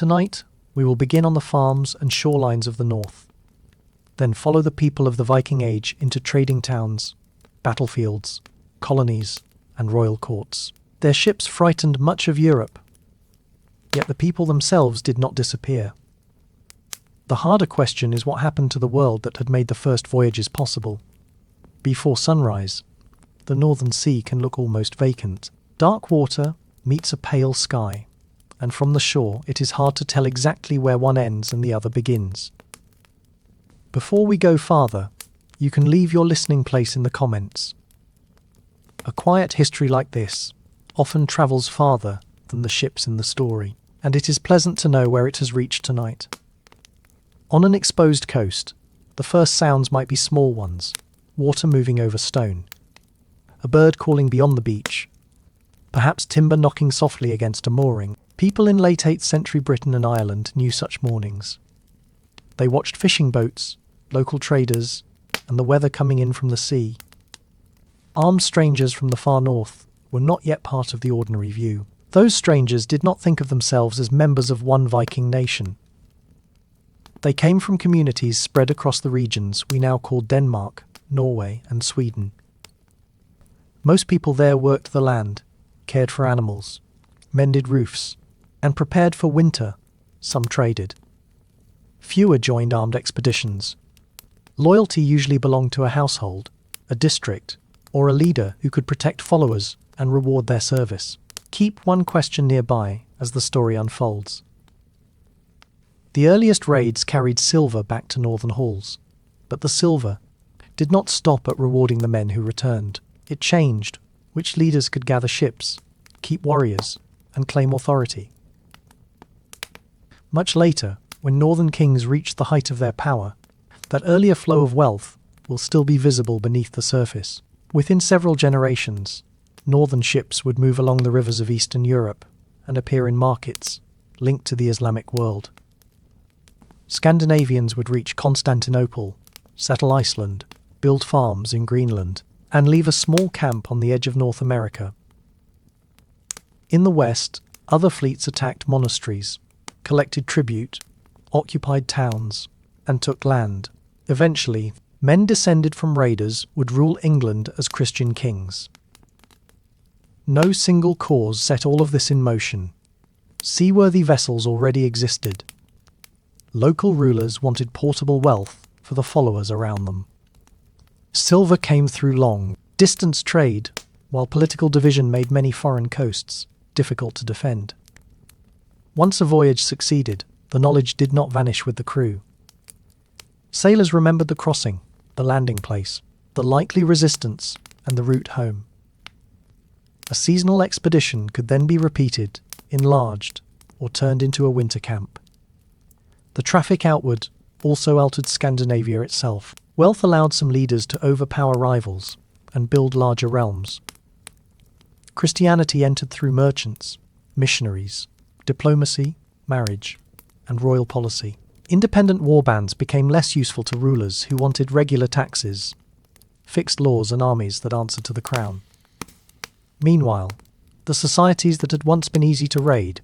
Tonight, we will begin on the farms and shorelines of the north, then follow the people of the Viking Age into trading towns, battlefields, colonies, and royal courts. Their ships frightened much of Europe, yet the people themselves did not disappear. The harder question is what happened to the world that had made the first voyages possible. Before sunrise, the northern sea can look almost vacant. Dark water meets a pale sky, and from the shore it is hard to tell exactly where one ends and the other begins. Before we go farther, you can leave your listening place in the comments. A quiet history like this often travels farther than the ships in the story, and it is pleasant to know where it has reached tonight. On an exposed coast, the first sounds might be small ones, water moving over stone, a bird calling beyond the beach, perhaps timber knocking softly against a mooring. People in late 8th century Britain and Ireland knew such mornings. They watched fishing boats, local traders, and the weather coming in from the sea. Armed strangers from the far north were not yet part of the ordinary view. Those strangers did not think of themselves as members of one Viking nation. They came from communities spread across the regions we now call Denmark, Norway, and Sweden. Most people there worked the land, cared for animals, mended roofs, and prepared for winter. Some traded. Fewer joined armed expeditions. Loyalty usually belonged to a household, a district, or a leader who could protect followers and reward their service. Keep one question nearby as the story unfolds. The earliest raids carried silver back to northern halls, but the silver did not stop at rewarding the men who returned. It changed which leaders could gather ships, keep warriors, and claim authority. Much later, when northern kings reached the height of their power, that earlier flow of wealth will still be visible beneath the surface. Within several generations, northern ships would move along the rivers of Eastern Europe and appear in markets linked to the Islamic world. Scandinavians would reach Constantinople, settle Iceland, build farms in Greenland, and leave a small camp on the edge of North America. In the west, other fleets attacked monasteries, collected tribute, occupied towns, and took land. Eventually, men descended from raiders would rule England as Christian kings. No single cause set all of this in motion. Seaworthy vessels already existed. Local rulers wanted portable wealth for the followers around them. Silver came through long-distance trade, while political division made many foreign coasts difficult to defend. Once a voyage succeeded, the knowledge did not vanish with the crew. Sailors remembered the crossing, the landing place, the likely resistance, and the route home. A seasonal expedition could then be repeated, enlarged, or turned into a winter camp. The traffic outward also altered Scandinavia itself. Wealth allowed some leaders to overpower rivals and build larger realms. Christianity entered through merchants, missionaries, diplomacy, marriage, and royal policy. Independent warbands became less useful to rulers who wanted regular taxes, fixed laws, and armies that answered to the crown. Meanwhile, the societies that had once been easy to raid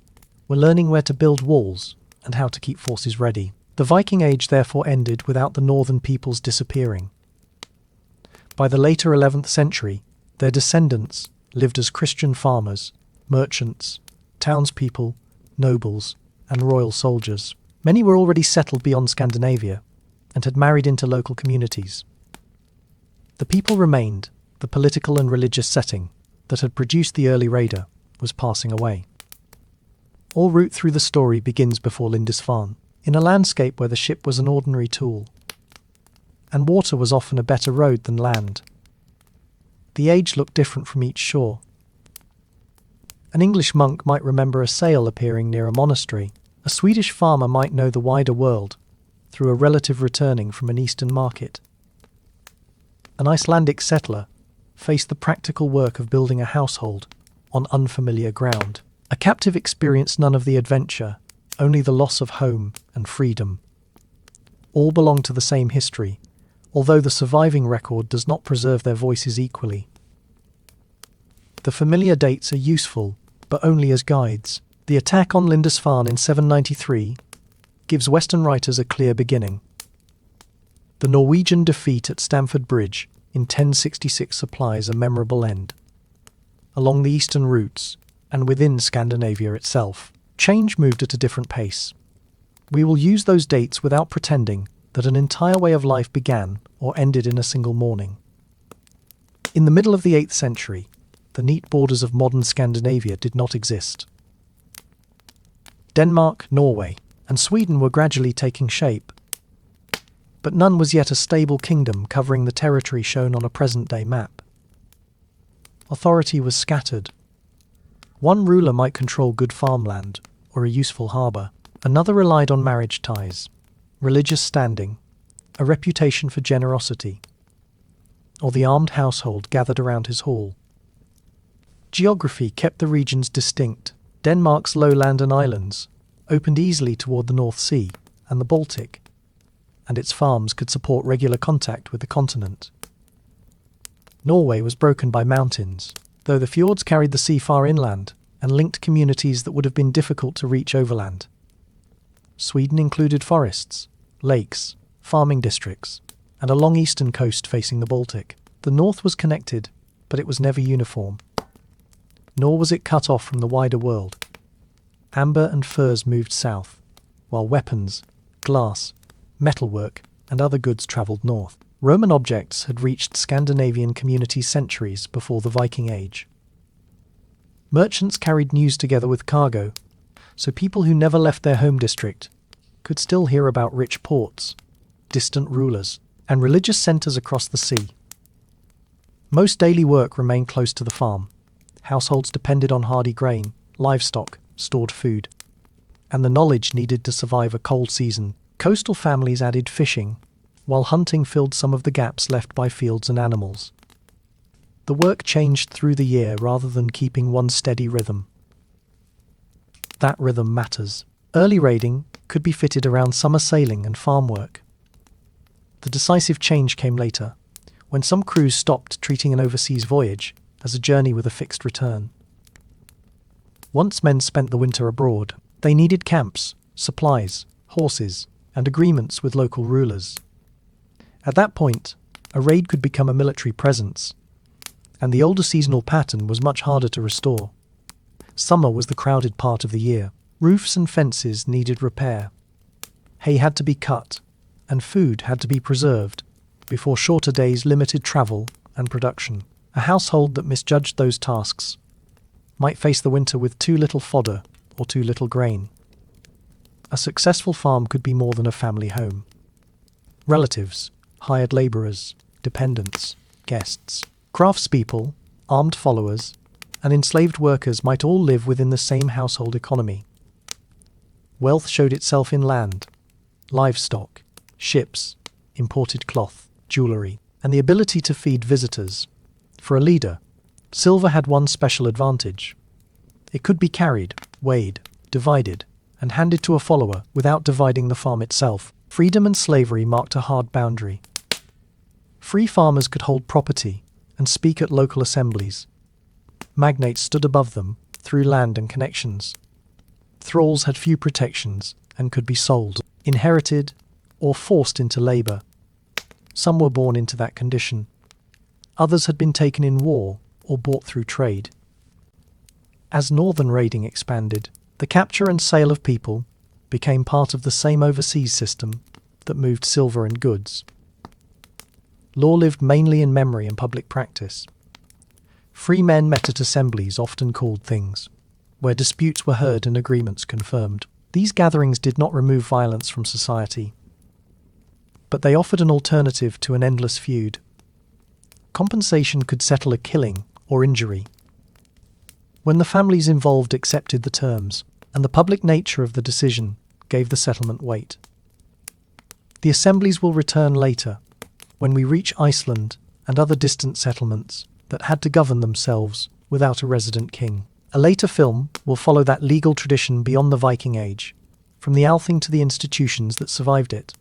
were learning where to build walls and how to keep forces ready. The Viking Age therefore ended without the northern peoples disappearing. By the later 11th century, their descendants lived as Christian farmers, merchants, townspeople, nobles, and royal soldiers. Many were already settled beyond Scandinavia and had married into local communities. The people remained. The political and religious setting that had produced the early raider was passing away. All route through the story begins before Lindisfarne, in a landscape where the ship was an ordinary tool, and water was often a better road than land. The age looked different from each shore. An English monk might remember a sail appearing near a monastery. A Swedish farmer might know the wider world through a relative returning from an eastern market. An Icelandic settler faced the practical work of building a household on unfamiliar ground. A captive experienced none of the adventure, only the loss of home and freedom. All belong to the same history, although the surviving record does not preserve their voices equally. The familiar dates are useful, but only as guides. The attack on Lindisfarne in 793 gives Western writers a clear beginning. The Norwegian defeat at Stamford Bridge in 1066 supplies a memorable end. Along the eastern routes, and within Scandinavia itself, change moved at a different pace. We will use those dates without pretending that an entire way of life began or ended in a single morning. In the middle of the 8th century, the neat borders of modern Scandinavia did not exist. Denmark, Norway, and Sweden were gradually taking shape, but none was yet a stable kingdom covering the territory shown on a present-day map. Authority was scattered. One ruler might control good farmland or a useful harbour. Another relied on marriage ties, religious standing, a reputation for generosity, or the armed household gathered around his hall. Geography kept the regions distinct. Denmark's lowland and islands opened easily toward the North Sea and the Baltic, and its farms could support regular contact with the continent. Norway was broken by mountains, though the fjords carried the sea far inland and linked communities that would have been difficult to reach overland. Sweden included forests, lakes, farming districts, and a long eastern coast facing the Baltic. The north was connected, but it was never uniform. Nor was it cut off from the wider world. Amber and furs moved south, while weapons, glass, metalwork, and other goods travelled north. Roman objects had reached Scandinavian communities centuries before the Viking Age. Merchants carried news together with cargo, so people who never left their home district could still hear about rich ports, distant rulers, and religious centres across the sea. Most daily work remained close to the farm. Households depended on hardy grain, livestock, stored food, and the knowledge needed to survive a cold season. Coastal families added fishing, while hunting filled some of the gaps left by fields and animals. The work changed through the year rather than keeping one steady rhythm. That rhythm matters. Early raiding could be fitted around summer sailing and farm work. The decisive change came later, when some crews stopped treating an overseas voyage as a journey with a fixed return. Once men spent the winter abroad, they needed camps, supplies, horses, and agreements with local rulers. At that point, a raid could become a military presence, and the older seasonal pattern was much harder to restore. Summer was the crowded part of the year. Roofs and fences needed repair. Hay had to be cut, and food had to be preserved before shorter days limited travel and production. A household that misjudged those tasks might face the winter with too little fodder or too little grain. A successful farm could be more than a family home. Relatives, hired labourers, dependents, guests, craftspeople, armed followers, and enslaved workers might all live within the same household economy. Wealth showed itself in land, livestock, ships, imported cloth, jewellery, and the ability to feed visitors. For a leader, silver had one special advantage. It could be carried, weighed, divided, and handed to a follower without dividing the farm itself. Freedom and slavery marked a hard boundary. Free farmers could hold property and speak at local assemblies. Magnates stood above them through land and connections. Thralls had few protections and could be sold, inherited, or forced into labour. Some were born into that condition. Others had been taken in war or bought through trade. As northern raiding expanded, the capture and sale of people became part of the same overseas system that moved silver and goods. Law lived mainly in memory and public practice. Free men met at assemblies often called things, where disputes were heard and agreements confirmed. These gatherings did not remove violence from society, but they offered an alternative to an endless feud. Compensation could settle a killing or injury. When the families involved accepted the terms, and the public nature of the decision gave the settlement weight. The assemblies will return later, when we reach Iceland and other distant settlements that had to govern themselves without a resident king. A later film will follow that legal tradition beyond the Viking Age, from the Althing to the institutions that survived it.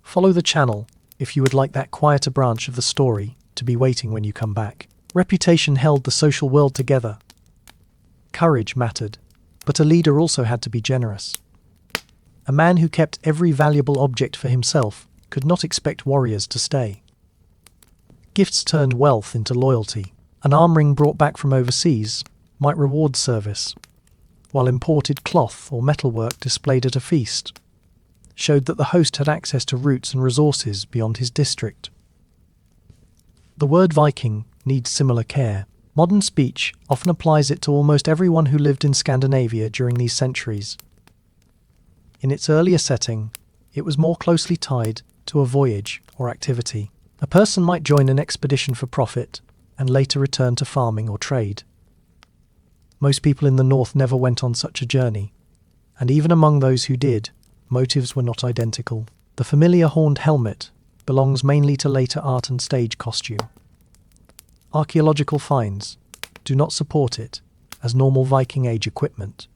Follow the channel if you would like that quieter branch of the story to be waiting when you come back. Reputation held the social world together. Courage mattered, but a leader also had to be generous. A man who kept every valuable object for himself could not expect warriors to stay. Gifts turned wealth into loyalty. An arm ring brought back from overseas might reward service, while imported cloth or metalwork displayed at a feast showed that the host had access to routes and resources beyond his district. The word Viking needs similar care. Modern speech often applies it to almost everyone who lived in Scandinavia during these centuries. In its earlier setting, it was more closely tied to a voyage or activity. A person might join an expedition for profit and later return to farming or trade. Most people in the north never went on such a journey, and even among those who did, motives were not identical. The familiar horned helmet belongs mainly to later art and stage costume. Archaeological finds do not support it as normal Viking Age equipment.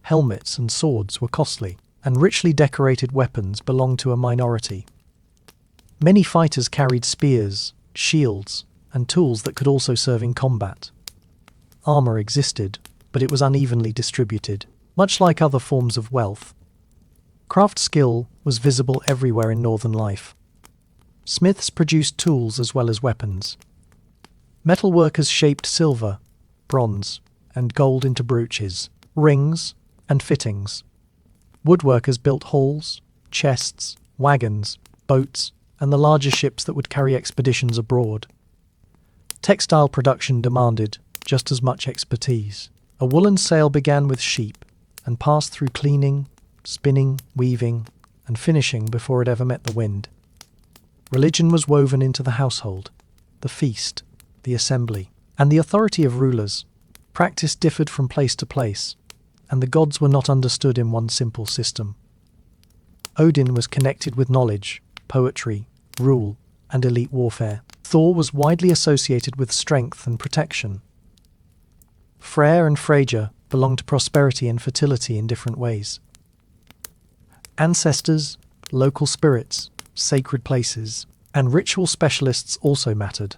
Helmets and swords were costly, and richly decorated weapons belonged to a minority. Many fighters carried spears, shields, and tools that could also serve in combat. Armor existed, but it was unevenly distributed, much like other forms of wealth. Craft skill was visible everywhere in northern life. Smiths produced tools as well as weapons. Metalworkers shaped silver, bronze, and gold into brooches, rings, and fittings. Woodworkers built halls, chests, wagons, boats, and the larger ships that would carry expeditions abroad. Textile production demanded just as much expertise. A woolen sail began with sheep and passed through cleaning, spinning, weaving, and finishing before it ever met the wind. Religion was woven into the household, the feast, the assembly, and the authority of rulers. Practice differed from place to place, and the gods were not understood in one simple system. Odin was connected with knowledge, poetry, rule, and elite warfare. Thor was widely associated with strength and protection. Freyr and Freyja belonged to prosperity and fertility in different ways. Ancestors, local spirits, sacred places, and ritual specialists also mattered.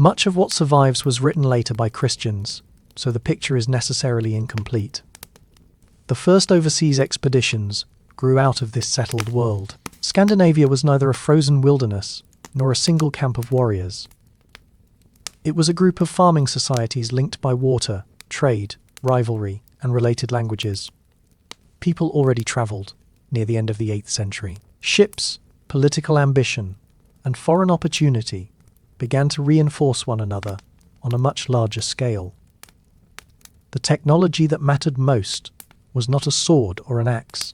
Much of what survives was written later by Christians, so the picture is necessarily incomplete. The first overseas expeditions grew out of this settled world. Scandinavia was neither a frozen wilderness nor a single camp of warriors. It was a group of farming societies linked by water, trade, rivalry, and related languages. People already travelled near the end of the 8th century. Ships, political ambition, and foreign opportunity began to reinforce one another on a much larger scale. The technology that mattered most was not a sword or an axe.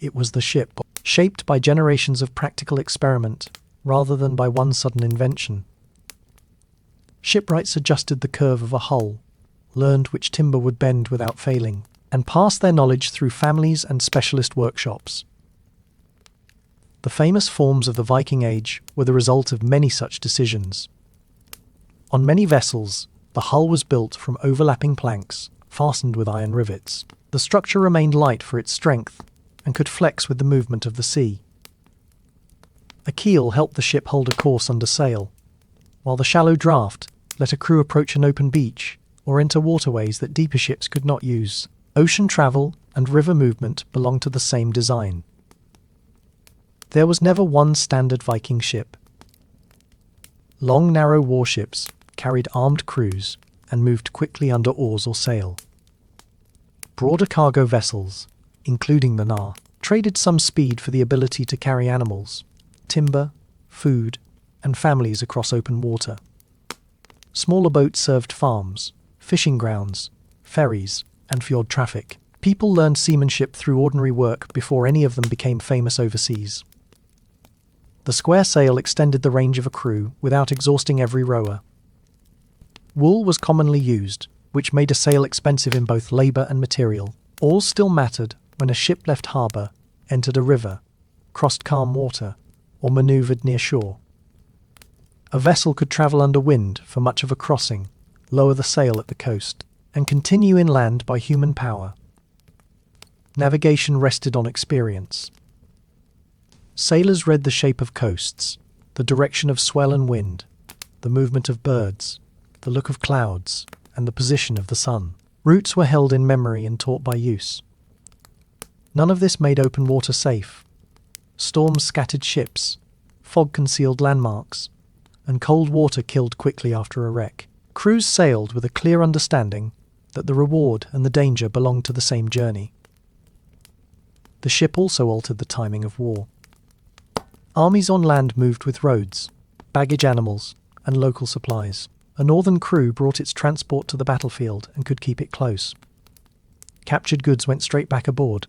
It was the ship, shaped by generations of practical experiment rather than by one sudden invention. Shipwrights adjusted the curve of a hull, learned which timber would bend without failing, and passed their knowledge through families and specialist workshops. The famous forms of the Viking Age were the result of many such decisions. On many vessels, the hull was built from overlapping planks, fastened with iron rivets. The structure remained light for its strength and could flex with the movement of the sea. A keel helped the ship hold a course under sail, while the shallow draft let a crew approach an open beach or enter waterways that deeper ships could not use. Ocean travel and river movement belonged to the same design. There was never one standard Viking ship. Long, narrow warships carried armed crews and moved quickly under oars or sail. Broader cargo vessels, including the Nar, traded some speed for the ability to carry animals, timber, food, and families across open water. Smaller boats served farms, fishing grounds, ferries, and fjord traffic. People learned seamanship through ordinary work before any of them became famous overseas. The square sail extended the range of a crew without exhausting every rower. Wool was commonly used, which made a sail expensive in both labour and material. Oars still mattered when a ship left harbour, entered a river, crossed calm water, or manoeuvred near shore. A vessel could travel under wind for much of a crossing, lower the sail at the coast, and continue inland by human power. Navigation rested on experience. Sailors read the shape of coasts, the direction of swell and wind, the movement of birds, the look of clouds, and the position of the sun. Routes were held in memory and taught by use. None of this made open water safe. Storms scattered ships, fog concealed landmarks, and cold water killed quickly after a wreck. Crews sailed with a clear understanding that the reward and the danger belonged to the same journey. The ship also altered the timing of war. Armies on land moved with roads, baggage animals, and local supplies. A northern crew brought its transport to the battlefield and could keep it close. Captured goods went straight back aboard,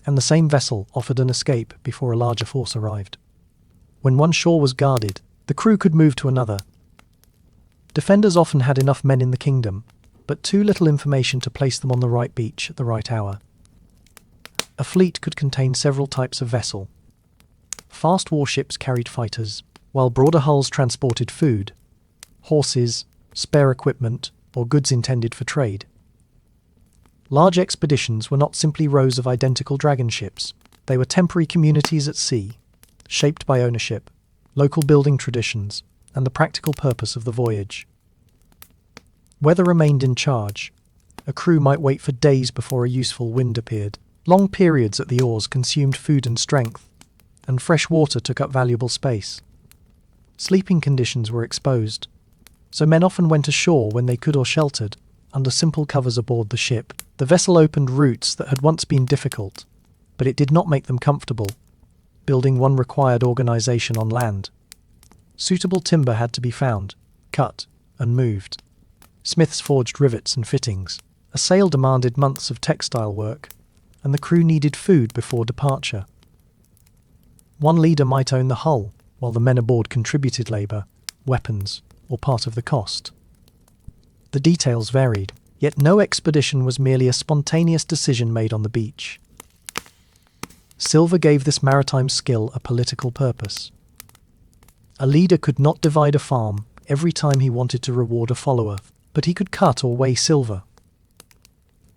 and the same vessel offered an escape before a larger force arrived. When one shore was guarded, the crew could move to another. Defenders often had enough men in the kingdom, but too little information to place them on the right beach at the right hour. A fleet could contain several types of vessel. Fast warships carried fighters, while broader hulls transported food, horses, spare equipment, or goods intended for trade. Large expeditions were not simply rows of identical dragon ships. They were temporary communities at sea, shaped by ownership, local building traditions, and the practical purpose of the voyage. Weather remained in charge. A crew might wait for days before a useful wind appeared. Long periods at the oars consumed food and strength, and fresh water took up valuable space. Sleeping conditions were exposed, so men often went ashore when they could or sheltered, under simple covers aboard the ship. The vessel opened routes that had once been difficult, but it did not make them comfortable. Building one required organization on land. Suitable timber had to be found, cut, and moved. Smiths forged rivets and fittings. A sail demanded months of textile work, and the crew needed food before departure. One leader might own the hull, while the men aboard contributed labor, weapons, or part of the cost. The details varied, yet no expedition was merely a spontaneous decision made on the beach. Silver gave this maritime skill a political purpose. A leader could not divide a farm every time he wanted to reward a follower, but he could cut or weigh silver.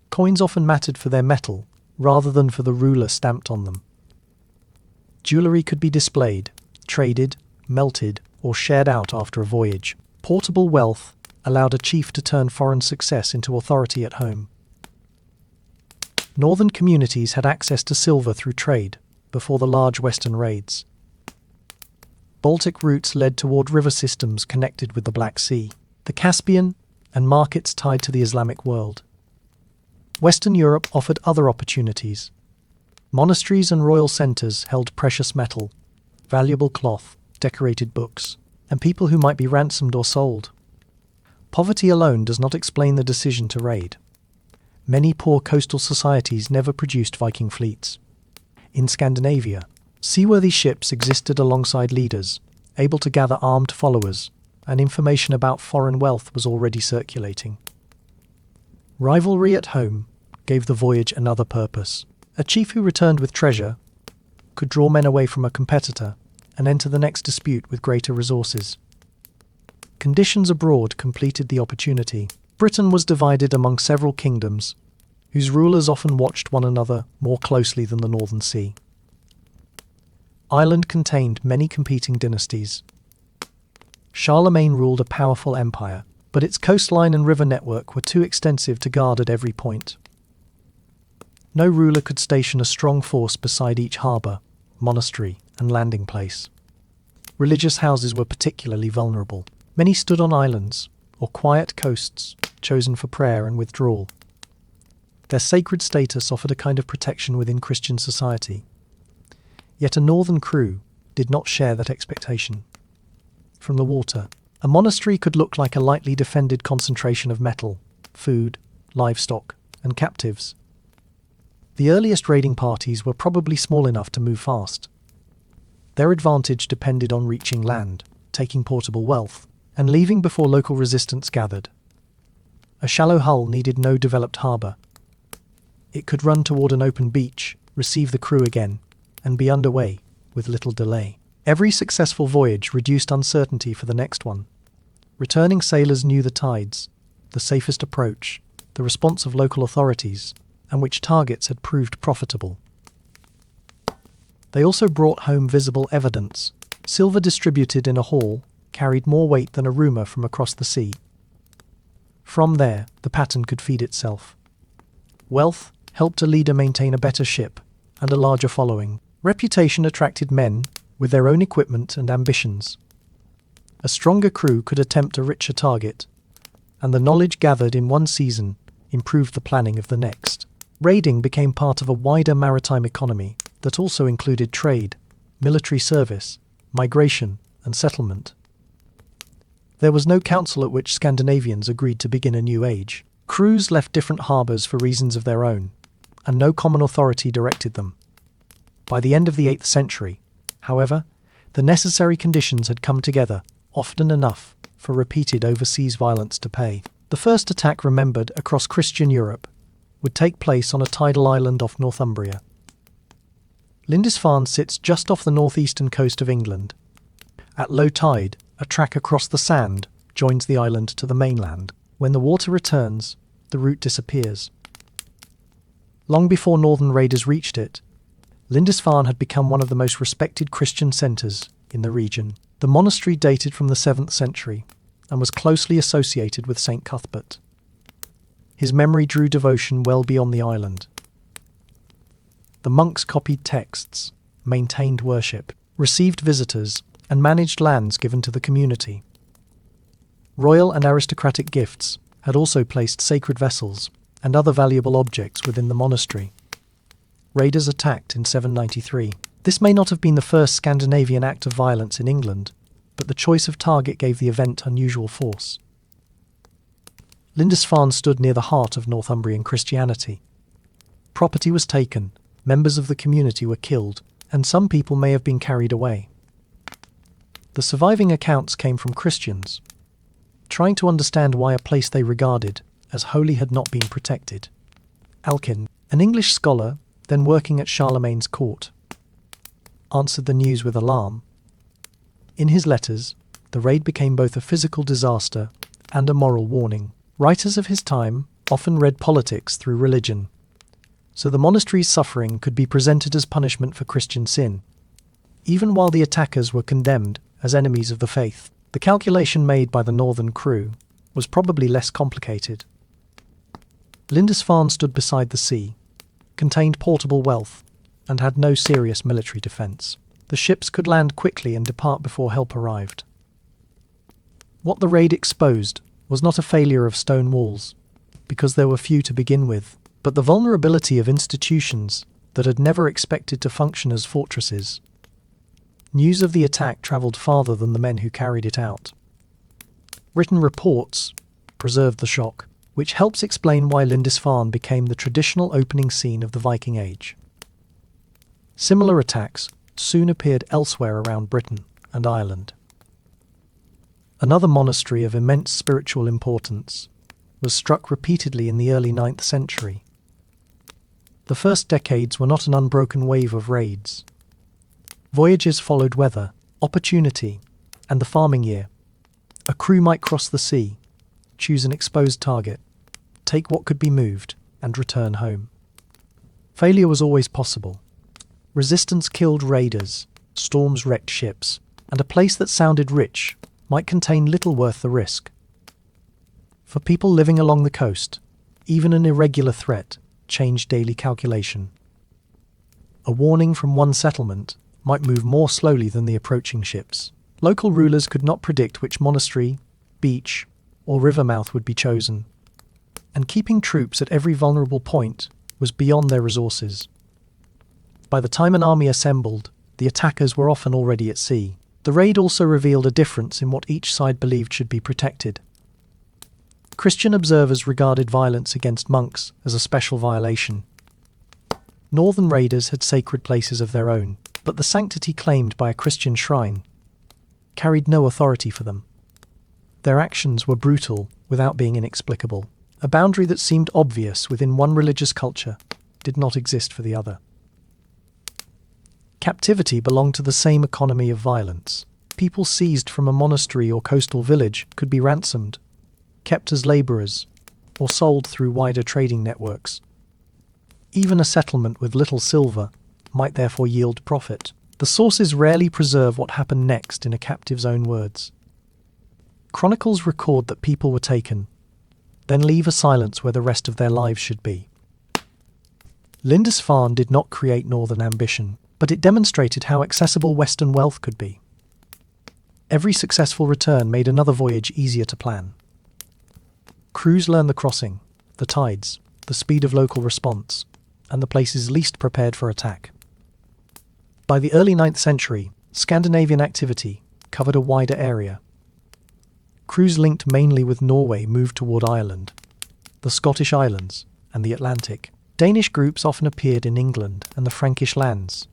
Coins often mattered for their metal, rather than for the ruler stamped on them. Jewellery could be displayed, traded, melted, or shared out after a voyage. Portable wealth allowed a chief to turn foreign success into authority at home. Northern communities had access to silver through trade before the large western raids. Baltic routes led toward river systems connected with the Black Sea, the Caspian, and markets tied to the Islamic world. Western Europe offered other opportunities. Monasteries and royal centres held precious metal, valuable cloth, decorated books, and people who might be ransomed or sold. Poverty alone does not explain the decision to raid. Many poor coastal societies never produced Viking fleets. In Scandinavia, seaworthy ships existed alongside leaders, able to gather armed followers, and information about foreign wealth was already circulating. Rivalry at home gave the voyage another purpose. A chief who returned with treasure could draw men away from a competitor and enter the next dispute with greater resources. Conditions abroad completed the opportunity. Britain was divided among several kingdoms, whose rulers often watched one another more closely than the Northern Sea. Ireland contained many competing dynasties. Charlemagne ruled a powerful empire, but its coastline and river network were too extensive to guard at every point. No ruler could station a strong force beside each harbour, monastery, and landing place. Religious houses were particularly vulnerable. Many stood on islands, or quiet coasts, chosen for prayer and withdrawal. Their sacred status offered a kind of protection within Christian society. Yet a northern crew did not share that expectation. From the water, a monastery could look like a lightly defended concentration of metal, food, livestock, and captives. The earliest raiding parties were probably small enough to move fast. Their advantage depended on reaching land, taking portable wealth, and leaving before local resistance gathered. A shallow hull needed no developed harbour. It could run toward an open beach, receive the crew again, and be underway with little delay. Every successful voyage reduced uncertainty for the next one. Returning sailors knew the tides, the safest approach, the response of local authorities, and which targets had proved profitable. They also brought home visible evidence. Silver distributed in a haul carried more weight than a rumour from across the sea. From there, the pattern could feed itself. Wealth helped a leader maintain a better ship and a larger following. Reputation attracted men with their own equipment and ambitions. A stronger crew could attempt a richer target, and the knowledge gathered in one season improved the planning of the next. Raiding became part of a wider maritime economy that also included trade, military service, migration, and settlement. There was no council at which Scandinavians agreed to begin a new age. Crews left different harbours for reasons of their own, and no common authority directed them. By the end of the 8th century, however, the necessary conditions had come together, often enough for repeated overseas violence to pay. The first attack remembered across Christian Europe would take place on a tidal island off Northumbria. Lindisfarne sits just off the northeastern coast of England. At low tide, a track across the sand joins the island to the mainland. When the water returns, the route disappears. Long before northern raiders reached it, Lindisfarne had become one of the most respected Christian centres in the region. The monastery dated from the 7th century and was closely associated with St. Cuthbert. His memory drew devotion well beyond the island. The monks copied texts, maintained worship, received visitors, and managed lands given to the community. Royal and aristocratic gifts had also placed sacred vessels and other valuable objects within the monastery. Raiders attacked in 793. This may not have been the first Scandinavian act of violence in England, but the choice of target gave the event unusual force. Lindisfarne stood near the heart of Northumbrian Christianity. Property was taken, members of the community were killed, and some people may have been carried away. The surviving accounts came from Christians, trying to understand why a place they regarded as holy had not been protected. Alkin, an English scholar then working at Charlemagne's court, answered the news with alarm. In his letters, the raid became both a physical disaster and a moral warning. Writers of his time often read politics through religion, so the monastery's suffering could be presented as punishment for Christian sin, even while the attackers were condemned as enemies of the faith. The calculation made by the northern crew was probably less complicated. Lindisfarne stood beside the sea, contained portable wealth, and had no serious military defence. The ships could land quickly and depart before help arrived. What the raid exposed was not a failure of stone walls, because there were few to begin with, but the vulnerability of institutions that had never expected to function as fortresses. News of the attack travelled farther than the men who carried it out. Written reports preserved the shock, which helps explain why Lindisfarne became the traditional opening scene of the Viking Age. Similar attacks soon appeared elsewhere around Britain and Ireland. Another monastery of immense spiritual importance was struck repeatedly in the early 9th century. The first decades were not an unbroken wave of raids. Voyages followed weather, opportunity, and the farming year. A crew might cross the sea, choose an exposed target, take what could be moved, and return home. Failure was always possible. Resistance killed raiders, storms wrecked ships, and a place that sounded rich might contain little worth the risk. For people living along the coast, even an irregular threat changed daily calculation. A warning from one settlement might move more slowly than the approaching ships. Local rulers could not predict which monastery, beach, or river mouth would be chosen, and keeping troops at every vulnerable point was beyond their resources. By the time an army assembled, the attackers were often already at sea. The raid also revealed a difference in what each side believed should be protected. Christian observers regarded violence against monks as a special violation. Northern raiders had sacred places of their own, but the sanctity claimed by a Christian shrine carried no authority for them. Their actions were brutal without being inexplicable. A boundary that seemed obvious within one religious culture did not exist for the other. Captivity belonged to the same economy of violence. People seized from a monastery or coastal village could be ransomed, kept as labourers, or sold through wider trading networks. Even a settlement with little silver might therefore yield profit. The sources rarely preserve what happened next in a captive's own words. Chronicles record that people were taken, then leave a silence where the rest of their lives should be. Lindisfarne did not create northern ambition, but it demonstrated how accessible Western wealth could be. Every successful return made another voyage easier to plan. Crews learned the crossing, the tides, the speed of local response, and the places least prepared for attack. By the early 9th century, Scandinavian activity covered a wider area. Crews linked mainly with Norway moved toward Ireland, the Scottish Islands, and the Atlantic. Danish groups often appeared in England and the Frankish lands.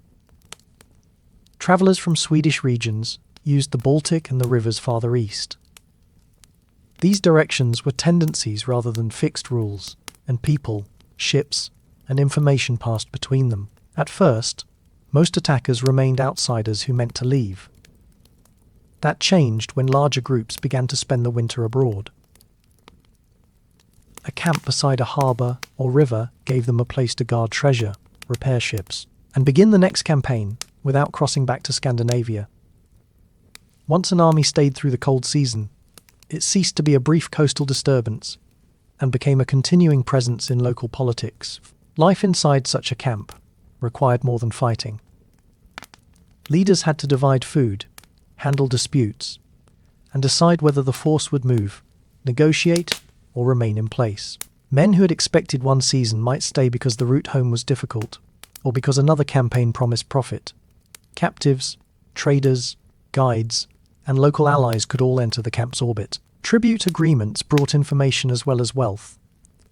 Travellers from Swedish regions used the Baltic and the rivers farther east. These directions were tendencies rather than fixed rules, and people, ships, and information passed between them. At first, most attackers remained outsiders who meant to leave. That changed when larger groups began to spend the winter abroad. A camp beside a harbour or river gave them a place to guard treasure, repair ships, and begin the next campaign without crossing back to Scandinavia. Once an army stayed through the cold season, it ceased to be a brief coastal disturbance and became a continuing presence in local politics. Life inside such a camp required more than fighting. Leaders had to divide food, handle disputes, and decide whether the force would move, negotiate, or remain in place. Men who had expected one season might stay because the route home was difficult, or because another campaign promised profit. Captives, traders, guides, and local allies could all enter the camp's orbit. Tribute agreements brought information as well as wealth,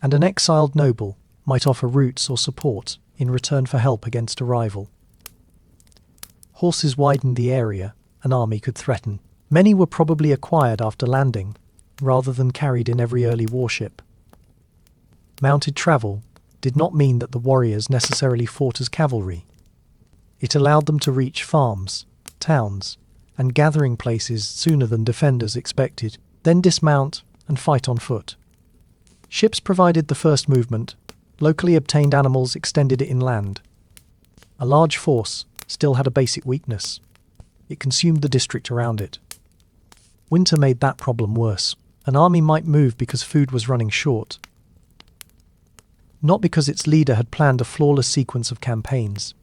and an exiled noble might offer routes or support in return for help against a rival. Horses widened the area an army could threaten. Many were probably acquired after landing, rather than carried in every early warship. Mounted travel did not mean that the warriors necessarily fought as cavalry. It allowed them to reach farms, towns, and gathering places sooner than defenders expected, then dismount and fight on foot. Ships provided the first movement, locally obtained animals extended it inland. A large force still had a basic weakness. It consumed the district around it. Winter made that problem worse. An army might move because food was running short, not because its leader had planned a flawless sequence of campaigns.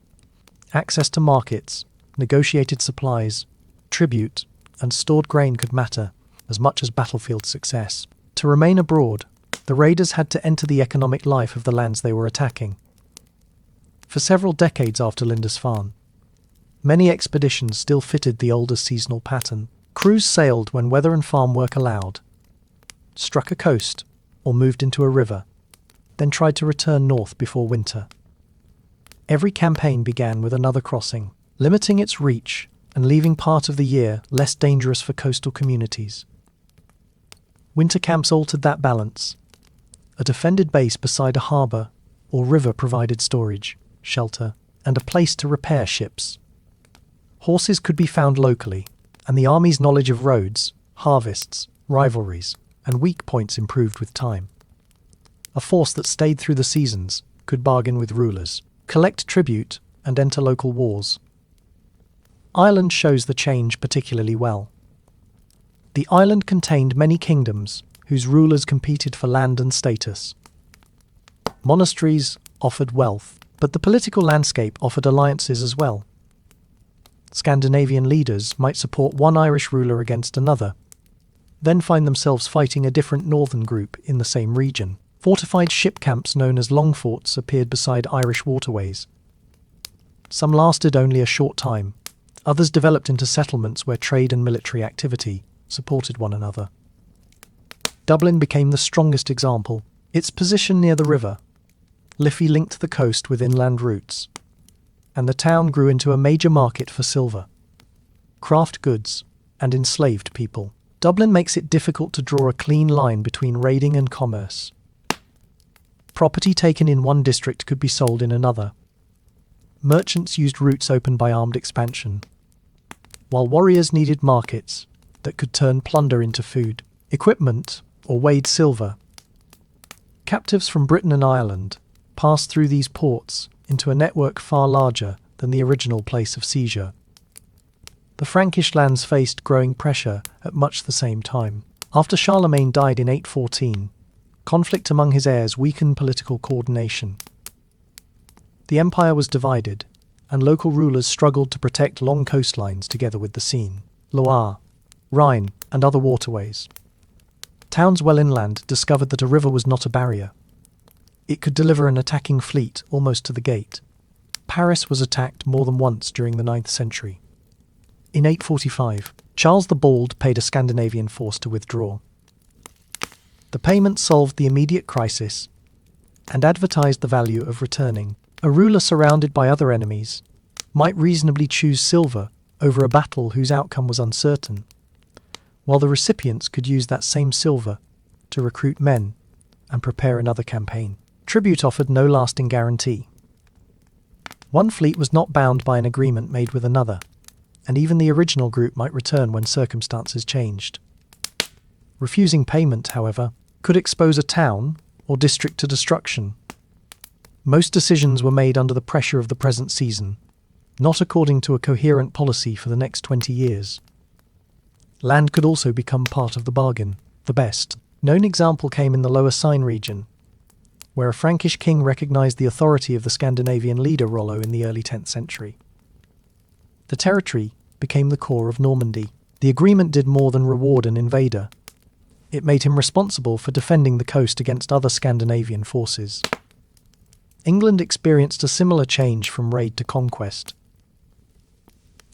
Access to markets, negotiated supplies, tribute, and stored grain could matter as much as battlefield success. To remain abroad, the raiders had to enter the economic life of the lands they were attacking. For several decades after Lindisfarne, many expeditions still fitted the older seasonal pattern. Crews sailed when weather and farm work allowed, struck a coast, or moved into a river, then tried to return north before winter. Every campaign began with another crossing, limiting its reach and leaving part of the year less dangerous for coastal communities. Winter camps altered that balance. A defended base beside a harbour or river provided storage, shelter, and a place to repair ships. Horses could be found locally, and the army's knowledge of roads, harvests, rivalries, and weak points improved with time. A force that stayed through the seasons could bargain with rulers, collect tribute, and enter local wars. Ireland shows the change particularly well. The island contained many kingdoms whose rulers competed for land and status. Monasteries offered wealth, but the political landscape offered alliances as well. Scandinavian leaders might support one Irish ruler against another, then find themselves fighting a different northern group in the same region. Fortified ship camps known as longforts appeared beside Irish waterways. Some lasted only a short time. Others developed into settlements where trade and military activity supported one another. Dublin became the strongest example. Its position near the river, Liffey linked the coast with inland routes, and the town grew into a major market for silver, craft goods, and enslaved people. Dublin makes it difficult to draw a clean line between raiding and commerce. Property taken in one district could be sold in another. Merchants used routes opened by armed expansion, while warriors needed markets that could turn plunder into food, equipment, or weighed silver. Captives from Britain and Ireland passed through these ports into a network far larger than the original place of seizure. The Frankish lands faced growing pressure at much the same time. After Charlemagne died in 814, Conflict among his heirs weakened political coordination. The empire was divided, and local rulers struggled to protect long coastlines together with the Seine, Loire, Rhine, and other waterways. Towns well inland discovered that a river was not a barrier. It could deliver an attacking fleet almost to the gate. Paris was attacked more than once during the 9th century. In 845, Charles the Bald paid a Scandinavian force to withdraw. The payment solved the immediate crisis and advertised the value of returning. A ruler surrounded by other enemies might reasonably choose silver over a battle whose outcome was uncertain, while the recipients could use that same silver to recruit men and prepare another campaign. Tribute offered no lasting guarantee. One fleet was not bound by an agreement made with another, and even the original group might return when circumstances changed. Refusing payment, however, could expose a town or district to destruction. Most decisions were made under the pressure of the present season, not according to a coherent policy for the next 20 years. Land could also become part of the bargain. The best known example came in the Lower Seine region, where a Frankish king recognized the authority of the Scandinavian leader Rollo in the early 10th century. The territory became the core of Normandy. The agreement did more than reward an invader. It made him responsible for defending the coast against other Scandinavian forces. England experienced a similar change from raid to conquest.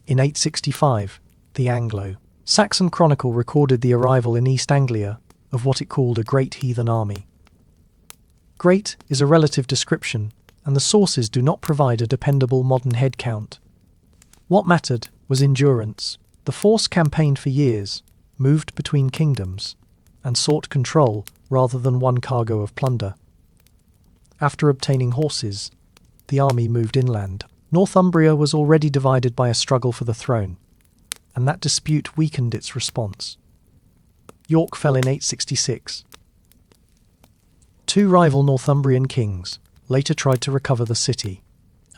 In 865, the Anglo-Saxon Chronicle recorded the arrival in East Anglia of what it called a great heathen army. Great is a relative description, and the sources do not provide a dependable modern head count. What mattered was endurance. The force campaigned for years, moved between kingdoms, and sought control rather than one cargo of plunder. After obtaining horses, the army moved inland. Northumbria was already divided by a struggle for the throne, and that dispute weakened its response. York fell in 866. Two rival Northumbrian kings later tried to recover the city,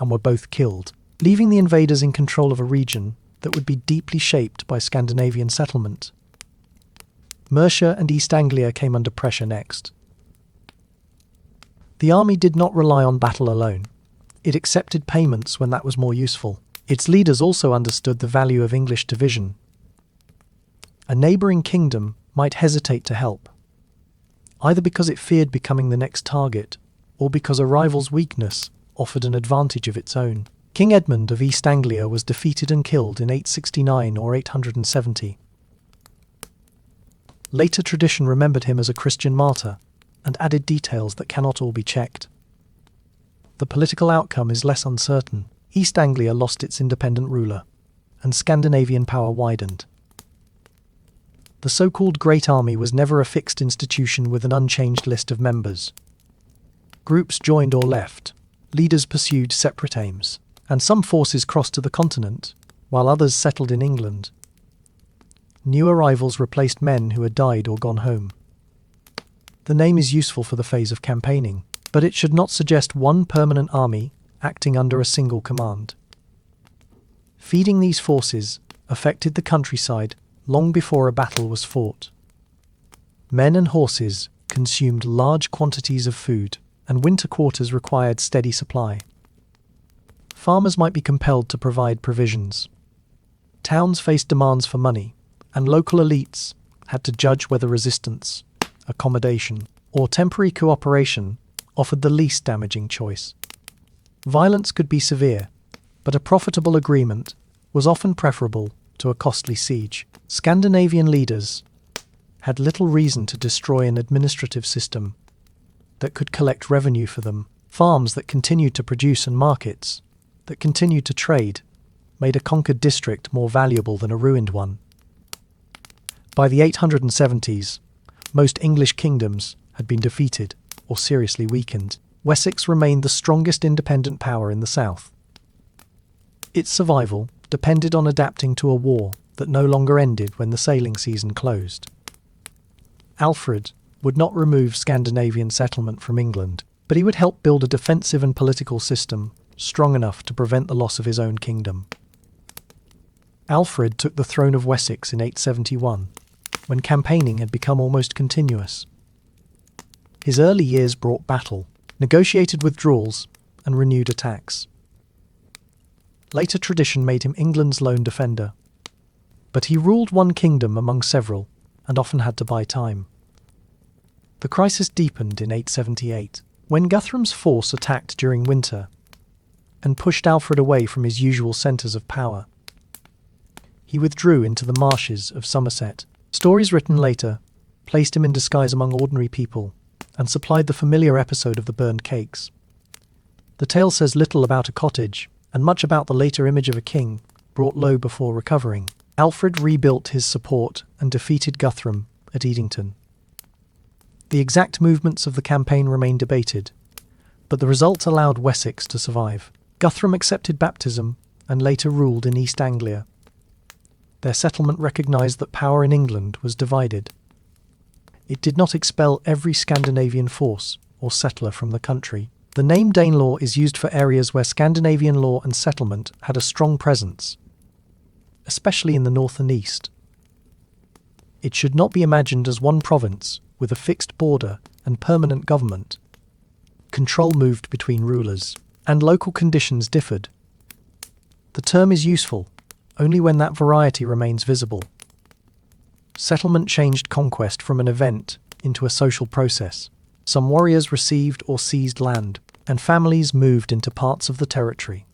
and were both killed, leaving the invaders in control of a region that would be deeply shaped by Scandinavian settlement. Mercia and East Anglia came under pressure next. The army did not rely on battle alone. It accepted payments when that was more useful. Its leaders also understood the value of English division. A neighbouring kingdom might hesitate to help, either because it feared becoming the next target, or because a rival's weakness offered an advantage of its own. King Edmund of East Anglia was defeated and killed in 869 or 870. Later tradition remembered him as a Christian martyr, and added details that cannot all be checked. The political outcome is less uncertain. East Anglia lost its independent ruler, and Scandinavian power widened. The so-called Great Army was never a fixed institution with an unchanged list of members. Groups joined or left, leaders pursued separate aims, and some forces crossed to the continent, while others settled in England. New arrivals replaced men who had died or gone home. The name is useful for the phase of campaigning, but it should not suggest one permanent army acting under a single command. Feeding these forces affected the countryside long before a battle was fought. Men and horses consumed large quantities of food, and winter quarters required steady supply. Farmers might be compelled to provide provisions. Towns faced demands for money, and local elites had to judge whether resistance, accommodation, or temporary cooperation offered the least damaging choice. Violence could be severe, but a profitable agreement was often preferable to a costly siege. Scandinavian leaders had little reason to destroy an administrative system that could collect revenue for them. Farms that continued to produce and markets that continued to trade made a conquered district more valuable than a ruined one. By the 870s, most English kingdoms had been defeated or seriously weakened. Wessex remained the strongest independent power in the south. Its survival depended on adapting to a war that no longer ended when the sailing season closed. Alfred would not remove Scandinavian settlement from England, but he would help build a defensive and political system strong enough to prevent the loss of his own kingdom. Alfred took the throne of Wessex in 871, when campaigning had become almost continuous. His early years brought battle, negotiated withdrawals, and renewed attacks. Later tradition made him England's lone defender. But he ruled one kingdom among several, and often had to buy time. The crisis deepened in 878, when Guthrum's force attacked during winter and pushed Alfred away from his usual centres of power. He withdrew into the marshes of Somerset. Stories written later placed him in disguise among ordinary people and supplied the familiar episode of the burned cakes. The tale says little about a cottage and much about the later image of a king brought low before recovering. Alfred rebuilt his support and defeated Guthrum at Edington. The exact movements of the campaign remain debated, but the result allowed Wessex to survive. Guthrum accepted baptism and later ruled in East Anglia. Their settlement recognised that power in England was divided. It did not expel every Scandinavian force or settler from the country. The name Danelaw is used for areas where Scandinavian law and settlement had a strong presence, especially in the north and east. It should not be imagined as one province with a fixed border and permanent government. Control moved between rulers, and local conditions differed. The term is useful only when that variety remains visible. Settlement changed conquest from an event into a social process. Some warriors received or seized land, and families moved into parts of the territory.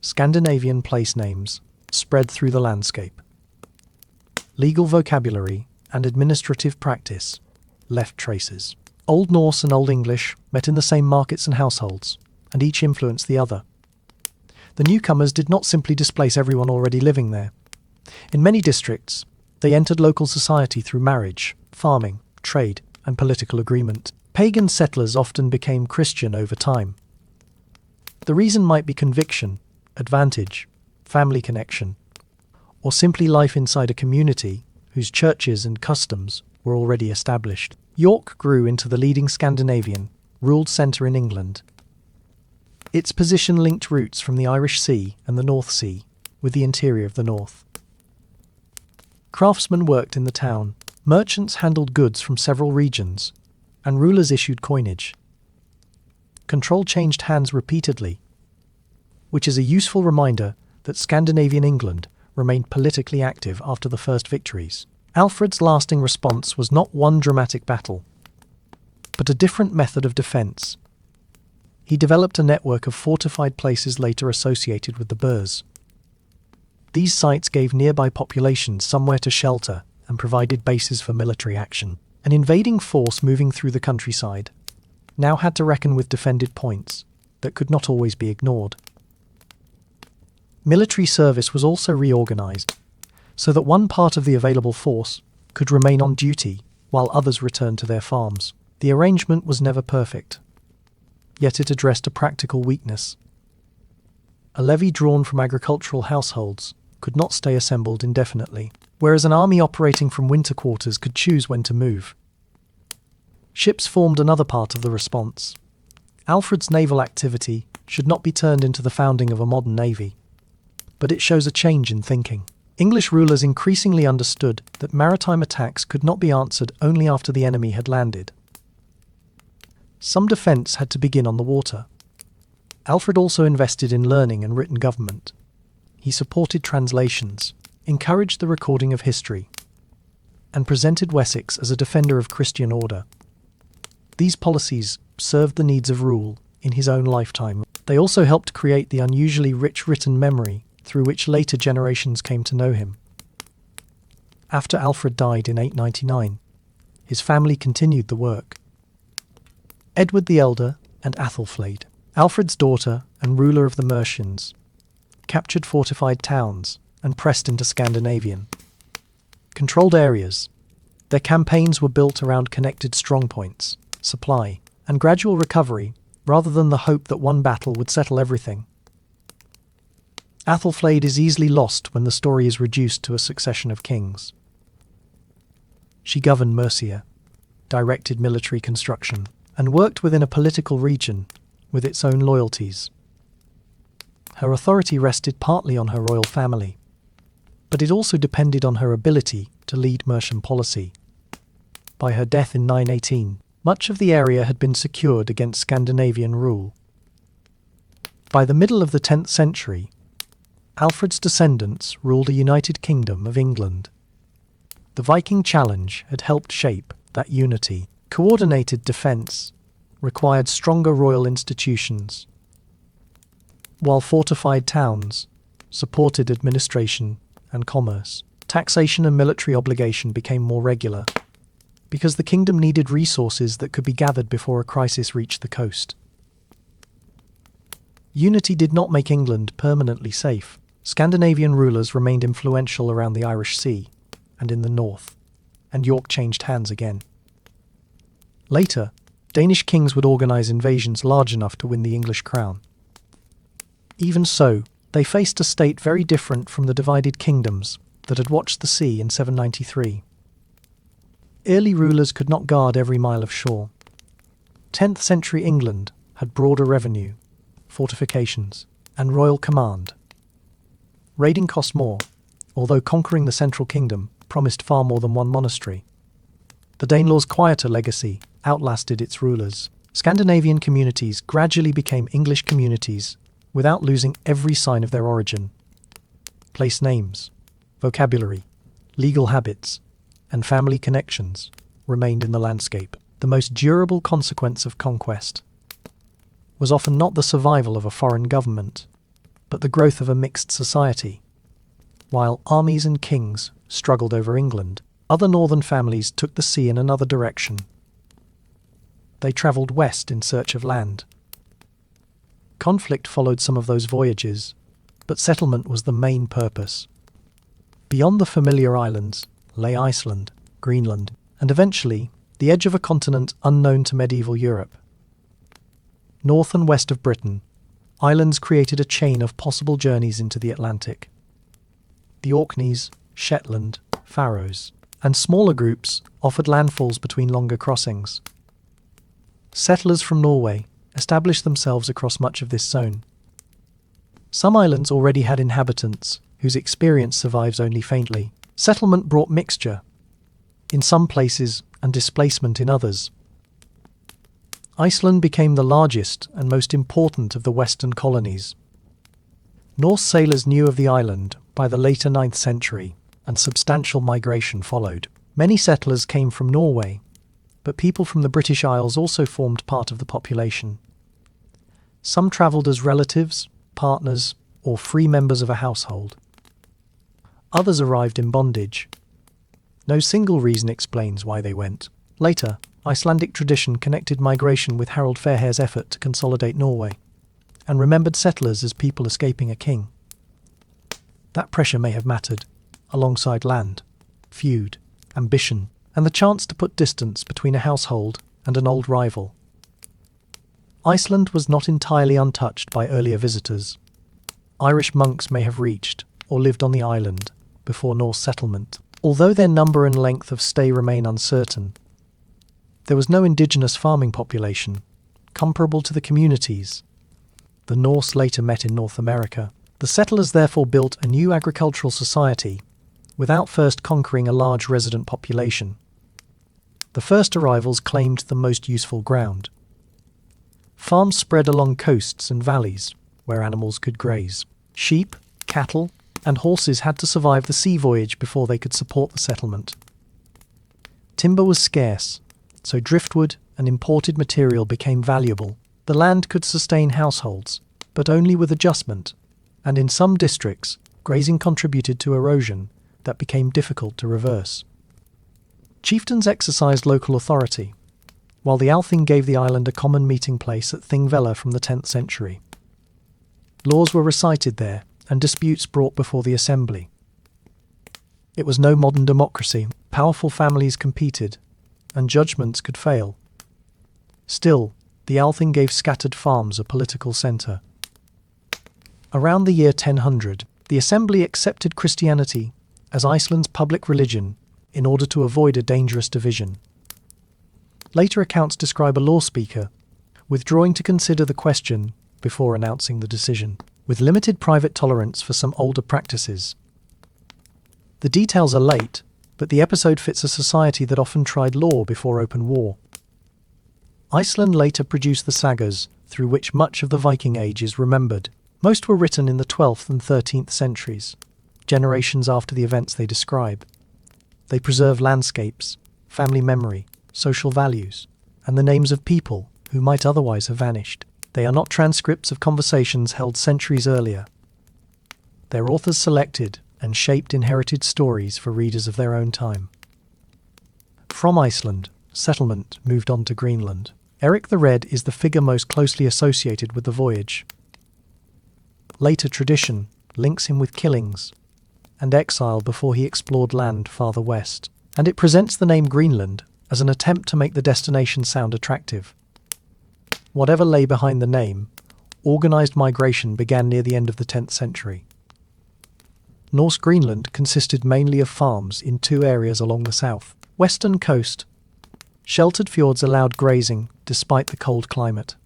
Scandinavian place names spread through the landscape. Legal vocabulary and administrative practice left traces. Old Norse and Old English met in the same markets and households, and each influenced the other. The newcomers did not simply displace everyone already living there. In many districts, they entered local society through marriage, farming, trade, and political agreement. Pagan settlers often became Christian over time. The reason might be conviction, advantage, family connection, or simply life inside a community whose churches and customs were already established. York grew into the leading Scandinavian, ruled centre in England. Its position linked routes from the Irish Sea and the North Sea with the interior of the north. Craftsmen worked in the town, merchants handled goods from several regions, and rulers issued coinage. Control changed hands repeatedly, which is a useful reminder that Scandinavian England remained politically active after the first victories. Alfred's lasting response was not one dramatic battle, but a different method of defence. He developed a network of fortified places later associated with the burhs. These sites gave nearby populations somewhere to shelter and provided bases for military action. An invading force moving through the countryside now had to reckon with defended points that could not always be ignored. Military service was also reorganised, so that one part of the available force could remain on duty while others returned to their farms. The arrangement was never perfect, yet it addressed a practical weakness. A levy drawn from agricultural households could not stay assembled indefinitely, whereas an army operating from winter quarters could choose when to move. Ships formed another part of the response. Alfred's naval activity should not be turned into the founding of a modern navy, but it shows a change in thinking. English rulers increasingly understood that maritime attacks could not be answered only after the enemy had landed. Some defence had to begin on the water. Alfred also invested in learning and written government. He supported translations, encouraged the recording of history, and presented Wessex as a defender of Christian order. These policies served the needs of rule in his own lifetime. They also helped create the unusually rich written memory through which later generations came to know him. After Alfred died in 899, his family continued the work. Edward the Elder and Athelflaed, Alfred's daughter and ruler of the Mercians, captured fortified towns and pressed into Scandinavian controlled areas. Their campaigns were built around connected strongpoints, supply, and gradual recovery, rather than the hope that one battle would settle everything. Athelflaed is easily lost when the story is reduced to a succession of kings. She governed Mercia, directed military construction, and worked within a political region with its own loyalties. Her authority rested partly on her royal family, but it also depended on her ability to lead Mercian policy. By her death in 918, Much of the area had been secured against Scandinavian rule. By the middle of the 10th century, Alfred's descendants ruled a united kingdom of England. The Viking challenge had helped shape that unity. Coordinated defence required stronger royal institutions, while fortified towns supported administration and commerce. Taxation and military obligation became more regular, because the kingdom needed resources that could be gathered before a crisis reached the coast. Unity did not make England permanently safe. Scandinavian rulers remained influential around the Irish Sea and in the north, and York changed hands again. Later, Danish kings would organise invasions large enough to win the English crown. Even so, they faced a state very different from the divided kingdoms that had watched the sea in 793. Early rulers could not guard every mile of shore. 10th century England had broader revenue, fortifications, and royal command. Raiding cost more, although conquering the central kingdom promised far more than one monastery. The Danelaw's quieter legacy outlasted its rulers. Scandinavian communities gradually became English communities without losing every sign of their origin. Place names, vocabulary, legal habits, and family connections remained in the landscape. The most durable consequence of conquest was often not the survival of a foreign government, but the growth of a mixed society. While armies and kings struggled over England, other northern families took the sea in another direction. They travelled west in search of land. Conflict followed some of those voyages, but settlement was the main purpose. Beyond the familiar islands lay Iceland, Greenland, and eventually the edge of a continent unknown to medieval Europe. North and west of Britain, islands created a chain of possible journeys into the Atlantic. The Orkneys, Shetland, Faroes, and smaller groups offered landfalls between longer crossings. Settlers from Norway established themselves across much of this zone. Some islands already had inhabitants whose experience survives only faintly. Settlement brought mixture in some places and displacement in others. Iceland became the largest and most important of the western colonies. Norse sailors knew of the island by the later 9th century, and substantial migration followed. Many settlers came from Norway, but people from the British Isles also formed part of the population. Some travelled as relatives, partners, or free members of a household. Others arrived in bondage. No single reason explains why they went. Later, Icelandic tradition connected migration with Harald Fairhair's effort to consolidate Norway, and remembered settlers as people escaping a king. That pressure may have mattered, alongside land, feud, ambition, and the chance to put distance between a household and an old rival. Iceland was not entirely untouched by earlier visitors. Irish monks may have reached or lived on the island before Norse settlement. Although their number and length of stay remain uncertain, there was no indigenous farming population comparable to the communities the Norse later met in North America. The settlers therefore built a new agricultural society without first conquering a large resident population. The first arrivals claimed the most useful ground. Farms spread along coasts and valleys where animals could graze. Sheep, cattle, and horses had to survive the sea voyage before they could support the settlement. Timber was scarce, so driftwood and imported material became valuable. The land could sustain households, but only with adjustment, and in some districts, grazing contributed to erosion that became difficult to reverse. Chieftains exercised local authority, while the Althing gave the island a common meeting place at Thingvellir from the 10th century. Laws were recited there, and disputes brought before the assembly. It was no modern democracy. Powerful families competed, and judgments could fail. Still, the Althing gave scattered farms a political centre. Around the year 1000, the assembly accepted Christianity as Iceland's public religion in order to avoid a dangerous division. Later accounts describe a law speaker withdrawing to consider the question before announcing the decision, with limited private tolerance for some older practices. The details are late, but the episode fits a society that often tried law before open war. Iceland later produced the sagas, through which much of the Viking Age is remembered. Most were written in the 12th and 13th centuries, generations after the events they describe. They preserve landscapes, family memory, social values, and the names of people who might otherwise have vanished. They are not transcripts of conversations held centuries earlier. Their authors selected and shaped inherited stories for readers of their own time. From Iceland, settlement moved on to Greenland. Eric the Red is the figure most closely associated with the voyage. Later tradition links him with killings and exile before he explored land farther west, and it presents the name Greenland as an attempt to make the destination sound attractive. Whatever lay behind the name, organized migration began near the end of the 10th century. Norse Greenland consisted mainly of farms in two areas along the south-western coast. Sheltered fjords allowed grazing despite the cold climate.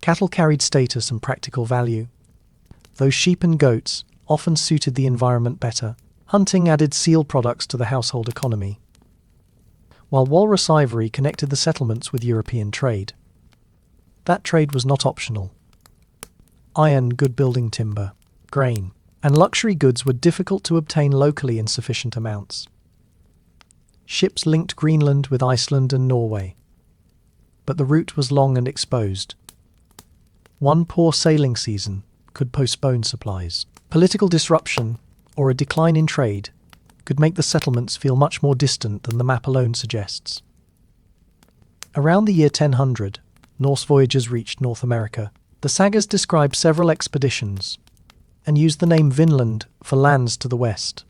Cattle carried status and practical value, though sheep and goats often suited the environment better. Hunting added seal products to the household economy, while walrus ivory connected the settlements with European trade. That trade was not optional. Iron, good building timber, grain, and luxury goods were difficult to obtain locally in sufficient amounts. Ships linked Greenland with Iceland and Norway, but the route was long and exposed. One poor sailing season could postpone supplies. Political disruption, or a decline in trade, could make the settlements feel much more distant than the map alone suggests. Around the year 1000, Norse voyagers reached North America. The sagas describe several expeditions and used the name Vinland for lands to the west.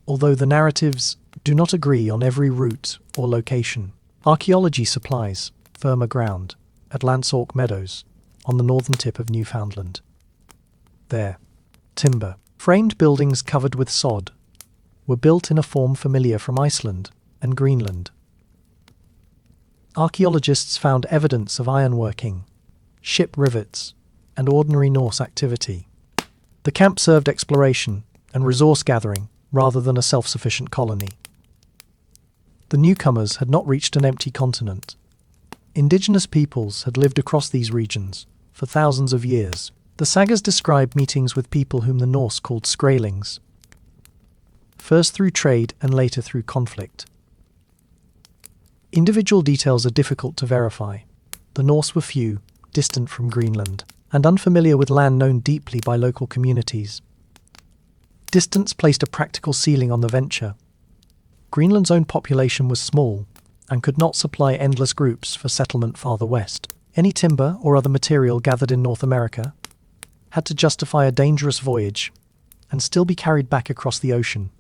Although the narratives do not agree on every route or location, archaeology supplies firmer ground at Lansauk Meadows on the northern tip of Newfoundland. There, timber, framed buildings covered with sod, were built in a form familiar from Iceland and Greenland. Archaeologists found evidence of ironworking, ship rivets, and ordinary Norse activity. The camp served exploration and resource gathering rather than a self-sufficient colony. The newcomers had not reached an empty continent. Indigenous peoples had lived across these regions for thousands of years. The sagas describe meetings with people whom the Norse called Skraelings, first through trade and later through conflict. Individual details are difficult to verify. The Norse were few, distant from Greenland, and unfamiliar with land known deeply by local communities. Distance placed a practical ceiling on the venture. Greenland's own population was small and could not supply endless groups for settlement farther west. Any timber or other material gathered in North America had to justify a dangerous voyage and still be carried back across the ocean.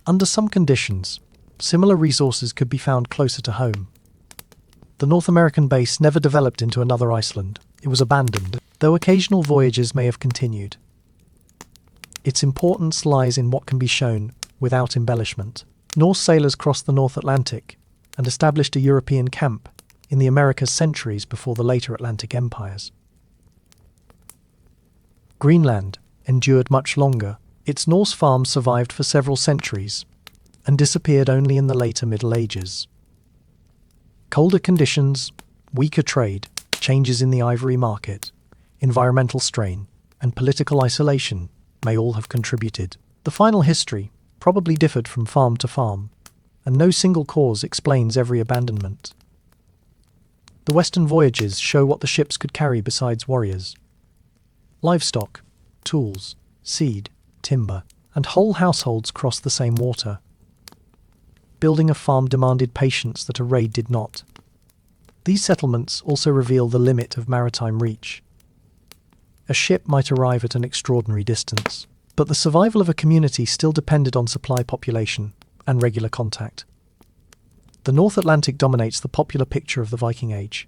Under some conditions, similar resources could be found closer to home. The North American base never developed into another Iceland. It was abandoned, though occasional voyages may have continued. Its importance lies in what can be shown without embellishment. Norse sailors crossed the North Atlantic and established a European camp in the Americas centuries before the later Atlantic empires. Greenland endured much longer. Its Norse farms survived for several centuries and disappeared only in the later Middle Ages. Colder conditions, weaker trade, changes in the ivory market, environmental strain, and political isolation may all have contributed. The final history probably differed from farm to farm, and no single cause explains every abandonment. The Western voyages show what the ships could carry besides warriors: livestock, tools, seed, timber, and whole households crossed the same water. Building a farm demanded patience that a raid did not. These settlements also reveal the limit of maritime reach. A ship might arrive at an extraordinary distance, but the survival of a community still depended on supply population and regular contact. The North Atlantic dominates the popular picture of the Viking Age.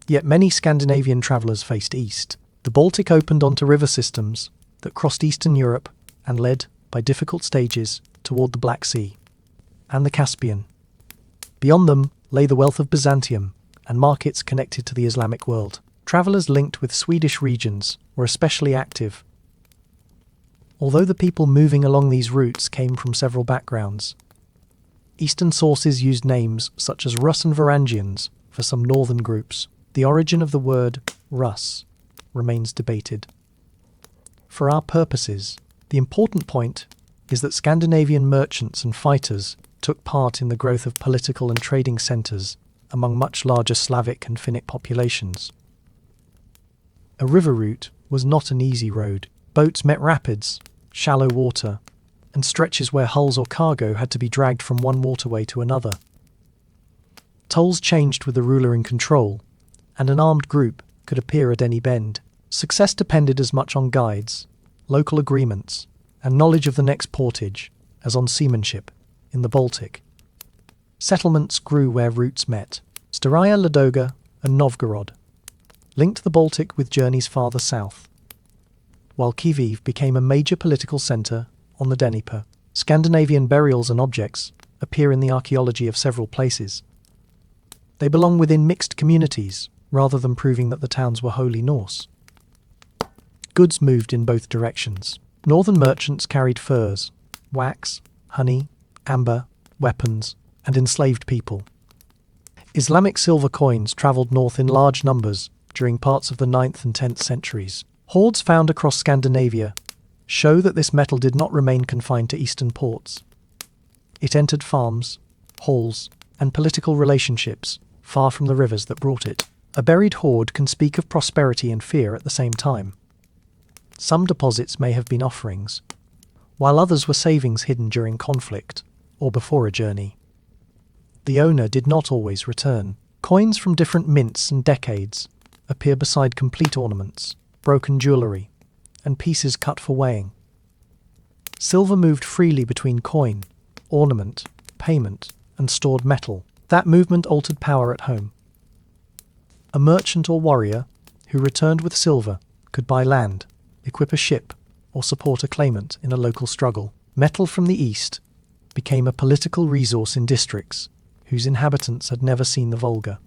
Yet many Scandinavian travellers faced east. The Baltic opened onto river systems that crossed Eastern Europe and led, by difficult stages, toward the Black Sea and the Caspian. Beyond them lay the wealth of Byzantium and markets connected to the Islamic world. Travellers linked with Swedish regions were especially active. Although the people moving along these routes came from several backgrounds, Eastern sources used names such as Russ and Varangians for some northern groups. The origin of the word Russ remains debated. For our purposes, the important point is that Scandinavian merchants and fighters took part in the growth of political and trading centres among much larger Slavic and Finnic populations. A river route was not an easy road. Boats met rapids, shallow water, and stretches where hulls or cargo had to be dragged from one waterway to another. Tolls changed with the ruler in control, and an armed group could appear at any bend. Success depended as much on guides, local agreements, and knowledge of the next portage as on seamanship in the Baltic. Settlements grew where routes met. Staraya Ladoga and Novgorod linked the Baltic with journeys farther south, while Kyiv became a major political centre on the Dnieper. Scandinavian burials and objects appear in the archaeology of several places. They belong within mixed communities, rather than proving that the towns were wholly Norse. Goods moved in both directions. Northern merchants carried furs, wax, honey, amber, weapons, and enslaved people. Islamic silver coins travelled north in large numbers during parts of the 9th and 10th centuries. Hoards found across Scandinavia show that this metal did not remain confined to eastern ports. It entered farms, halls, and political relationships far from the rivers that brought it. A buried hoard can speak of prosperity and fear at the same time. Some deposits may have been offerings, while others were savings hidden during conflict or before a journey. The owner did not always return. Coins from different mints and decades appear beside complete ornaments, broken jewellery, and pieces cut for weighing. Silver moved freely between coin, ornament, payment, and stored metal. That movement altered power at home. A merchant or warrior who returned with silver could buy land, equip a ship, or support a claimant in a local struggle. Metal from the east became a political resource in districts whose inhabitants had never seen the Volga.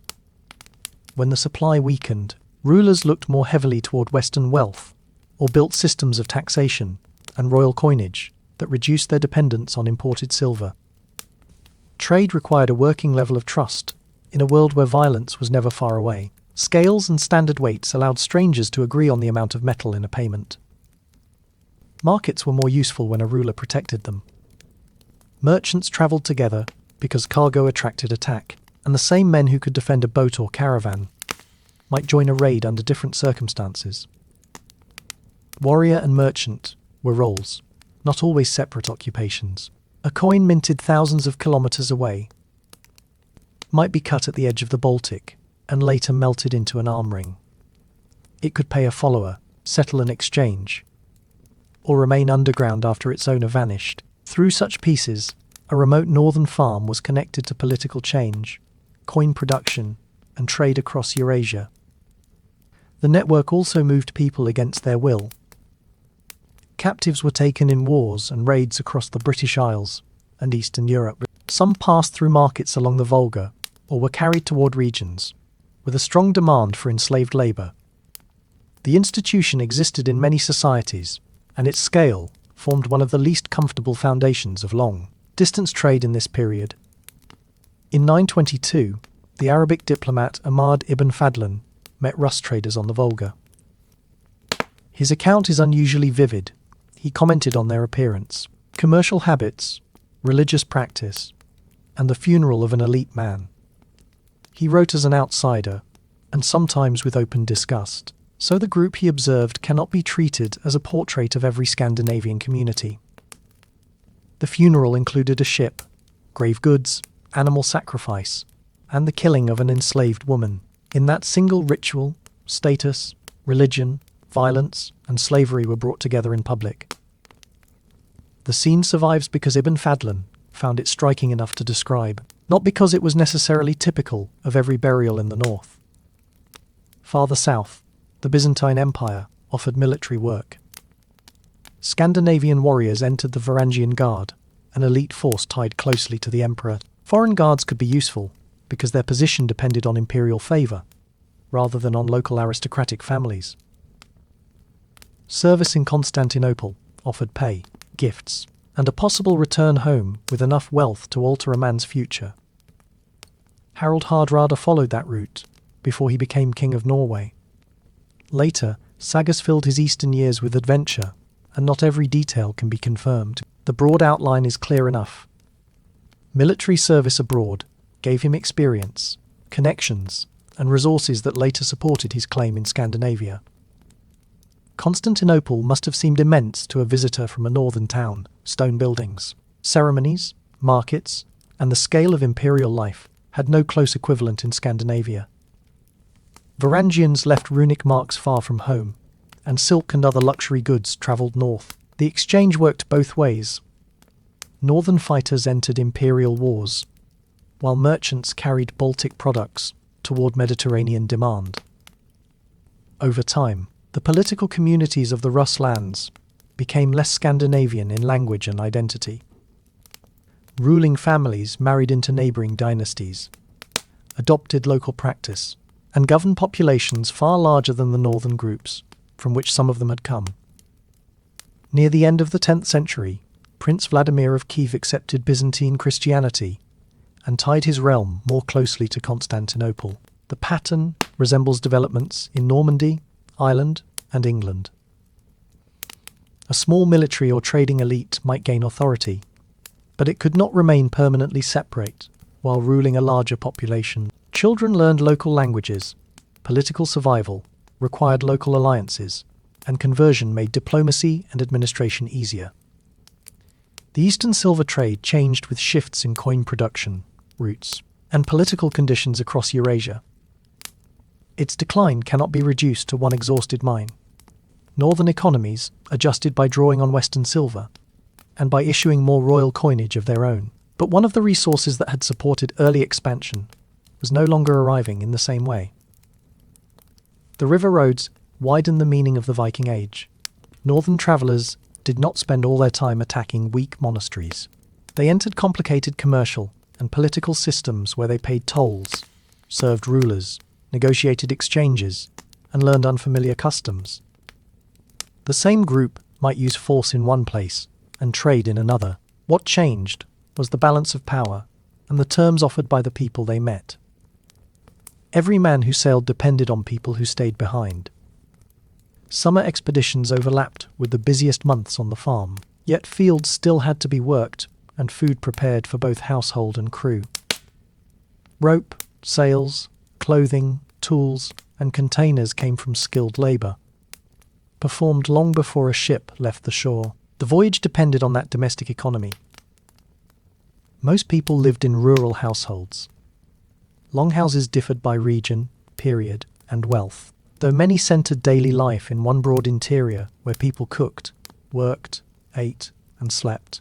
When the supply weakened, rulers looked more heavily toward Western wealth, or built systems of taxation and royal coinage that reduced their dependence on imported silver. Trade required a working level of trust in a world where violence was never far away. Scales and standard weights allowed strangers to agree on the amount of metal in a payment. Markets were more useful when a ruler protected them. Merchants travelled together because cargo attracted attack, and the same men who could defend a boat or caravan might join a raid under different circumstances. Warrior and merchant were roles, not always separate occupations. A coin minted thousands of kilometres away might be cut at the edge of the Baltic and later melted into an arm ring. It could pay a follower, settle an exchange, or remain underground after its owner vanished. Through such pieces, a remote northern farm was connected to political change, coin production, and trade across Eurasia. The network also moved people against their will. Captives were taken in wars and raids across the British Isles and Eastern Europe. Some passed through markets along the Volga or were carried toward regions with a strong demand for enslaved labour. The institution existed in many societies, and its scale formed one of the least comfortable foundations of long-distance trade in this period. In 922, the Arabic diplomat Ahmad ibn Fadlan met Rus traders on the Volga. His account is unusually vivid. He commented on their appearance, commercial habits, religious practice, and the funeral of an elite man. He wrote as an outsider, and sometimes with open disgust, so the group he observed cannot be treated as a portrait of every Scandinavian community. The funeral included a ship, grave goods, animal sacrifice, and the killing of an enslaved woman. In that single ritual, status, religion, violence, and slavery were brought together in public. The scene survives because Ibn Fadlan found it striking enough to describe, not because it was necessarily typical of every burial in the north. Farther south, the Byzantine Empire offered military work. Scandinavian warriors entered the Varangian Guard, an elite force tied closely to the emperor. Foreign guards could be useful because their position depended on imperial favour, rather than on local aristocratic families. Service in Constantinople offered pay, gifts, and a possible return home with enough wealth to alter a man's future. Harald Hardrada followed that route before he became King of Norway. Later, sagas filled his eastern years with adventure, and not every detail can be confirmed. The broad outline is clear enough. Military service abroad gave him experience, connections, and resources that later supported his claim in Scandinavia. Constantinople must have seemed immense to a visitor from a northern town. Stone buildings, ceremonies, markets, and the scale of imperial life had no close equivalent in Scandinavia. Varangians left runic marks far from home, and silk and other luxury goods travelled north. The exchange worked both ways. Northern fighters entered imperial wars, while merchants carried Baltic products toward Mediterranean demand. Over time, the political communities of the Rus lands became less Scandinavian in language and identity. Ruling families married into neighbouring dynasties, adopted local practice, and governed populations far larger than the northern groups from which some of them had come. Near the end of the 10th century, Prince Vladimir of Kiev accepted Byzantine Christianity and tied his realm more closely to Constantinople. The pattern resembles developments in Normandy, Ireland, and England. A small military or trading elite might gain authority, but it could not remain permanently separate while ruling a larger population. Children learned local languages, political survival required local alliances, and conversion made diplomacy and administration easier. The Eastern silver trade changed with shifts in coin production, routes, and political conditions across Eurasia. Its decline cannot be reduced to one exhausted mine. Northern economies adjusted by drawing on Western silver, and by issuing more royal coinage of their own. But one of the resources that had supported early expansion was no longer arriving in the same way. The river roads widened the meaning of the Viking Age. Northern travellers did not spend all their time attacking weak monasteries. They entered complicated commercial and political systems where they paid tolls, served rulers, negotiated exchanges, and learned unfamiliar customs. The same group might use force in one place and trade in another. What changed was the balance of power and the terms offered by the people they met. Every man who sailed depended on people who stayed behind. Summer expeditions overlapped with the busiest months on the farm, yet fields still had to be worked and food prepared for both household and crew. Rope, sails, clothing, tools, and containers came from skilled labour, performed long before a ship left the shore. The voyage depended on that domestic economy. Most people lived in rural households. Longhouses differed by region, period, and wealth, though many centred daily life in one broad interior where people cooked, worked, ate, and slept.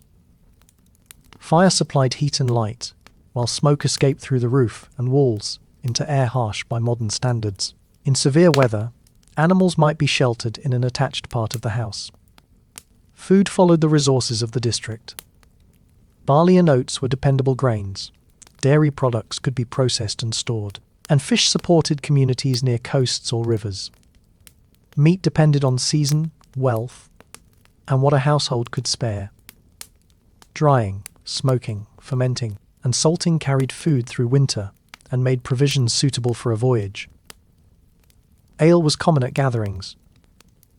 Fire supplied heat and light, while smoke escaped through the roof and walls into air harsh by modern standards. In severe weather, animals might be sheltered in an attached part of the house. Food followed the resources of the district. Barley and oats were dependable grains. Dairy products could be processed and stored, and fish supported communities near coasts or rivers. Meat depended on season, wealth, and what a household could spare. Drying, smoking, fermenting, and salting carried food through winter and made provisions suitable for a voyage. Ale was common at gatherings.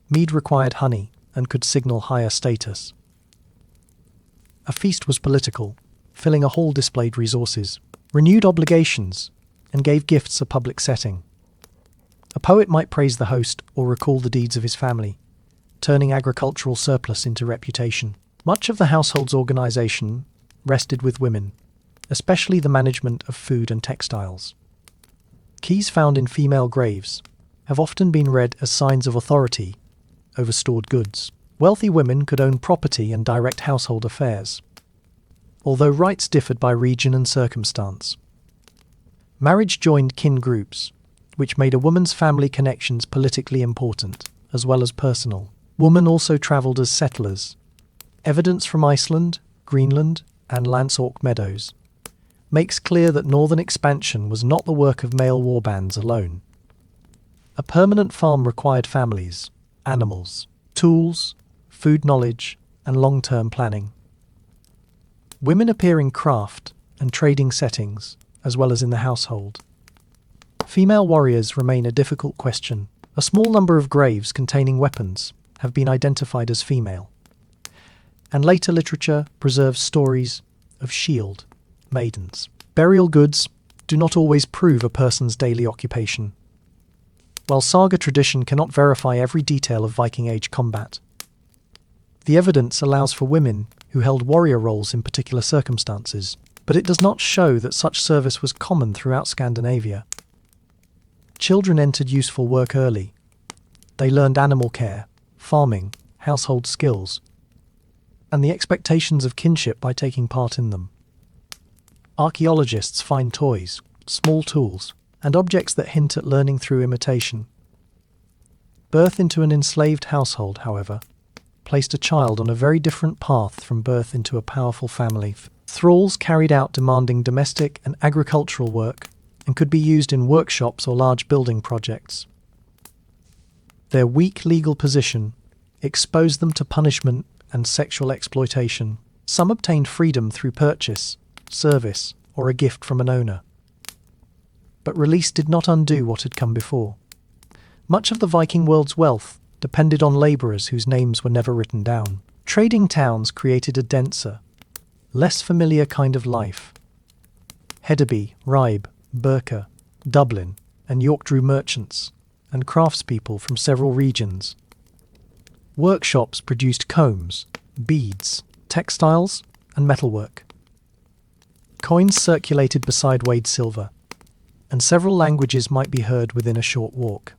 Mead required honey and could signal higher status. A feast was political. Filling a hall displayed resources, renewed obligations, and gave gifts a public setting. A poet might praise the host or recall the deeds of his family, turning agricultural surplus into reputation. Much of the household's organisation rested with women, especially the management of food and textiles. Keys found in female graves have often been read as signs of authority over stored goods. Wealthy women could own property and direct household affairs, although rights differed by region and circumstance. Marriage joined kin groups, which made a woman's family connections politically important, as well as personal. Women also travelled as settlers. Evidence from Iceland, Greenland, and Landsort meadows makes clear that northern expansion was not the work of male warbands alone. A permanent farm required families, animals, tools, food knowledge, and long-term planning. Women appear in craft and trading settings, as well as in the household. Female warriors remain a difficult question. A small number of graves containing weapons have been identified as female. And later literature preserves stories of shield maidens. Burial goods do not always prove a person's daily occupation. While saga tradition cannot verify every detail of Viking Age combat, the evidence allows for women who held warrior roles in particular circumstances, but it does not show that such service was common throughout Scandinavia. Children entered useful work early. They learned animal care, farming, household skills, and the expectations of kinship by taking part in them. Archaeologists find toys, small tools, and objects that hint at learning through imitation. Birth into an enslaved household, however, placed a child on a very different path from birth into a powerful family. Thralls carried out demanding domestic and agricultural work and could be used in workshops or large building projects. Their weak legal position exposed them to punishment and sexual exploitation. Some obtained freedom through purchase, service, or a gift from an owner. But release did not undo what had come before. Much of the Viking world's wealth depended on labourers whose names were never written down. Trading towns created a denser, less familiar kind of life. Hedeby, Ribe, Birka, Dublin, and York drew merchants and craftspeople from several regions. Workshops produced combs, beads, textiles, and metalwork. Coins circulated beside weighed silver, and several languages might be heard within a short walk.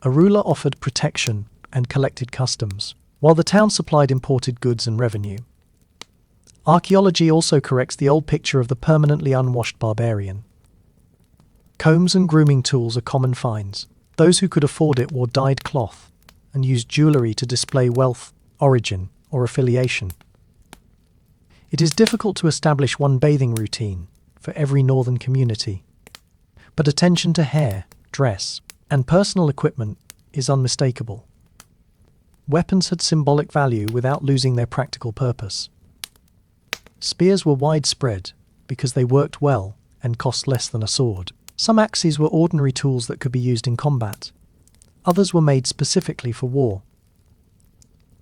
A ruler offered protection and collected customs, while the town supplied imported goods and revenue. Archaeology also corrects the old picture of the permanently unwashed barbarian. Combs and grooming tools are common finds. Those who could afford it wore dyed cloth and used jewellery to display wealth, origin, or affiliation. It is difficult to establish one bathing routine for every northern community, but attention to hair, dress, and personal equipment is unmistakable. Weapons had symbolic value without losing their practical purpose. Spears were widespread because they worked well and cost less than a sword. Some axes were ordinary tools that could be used in combat. Others were made specifically for war.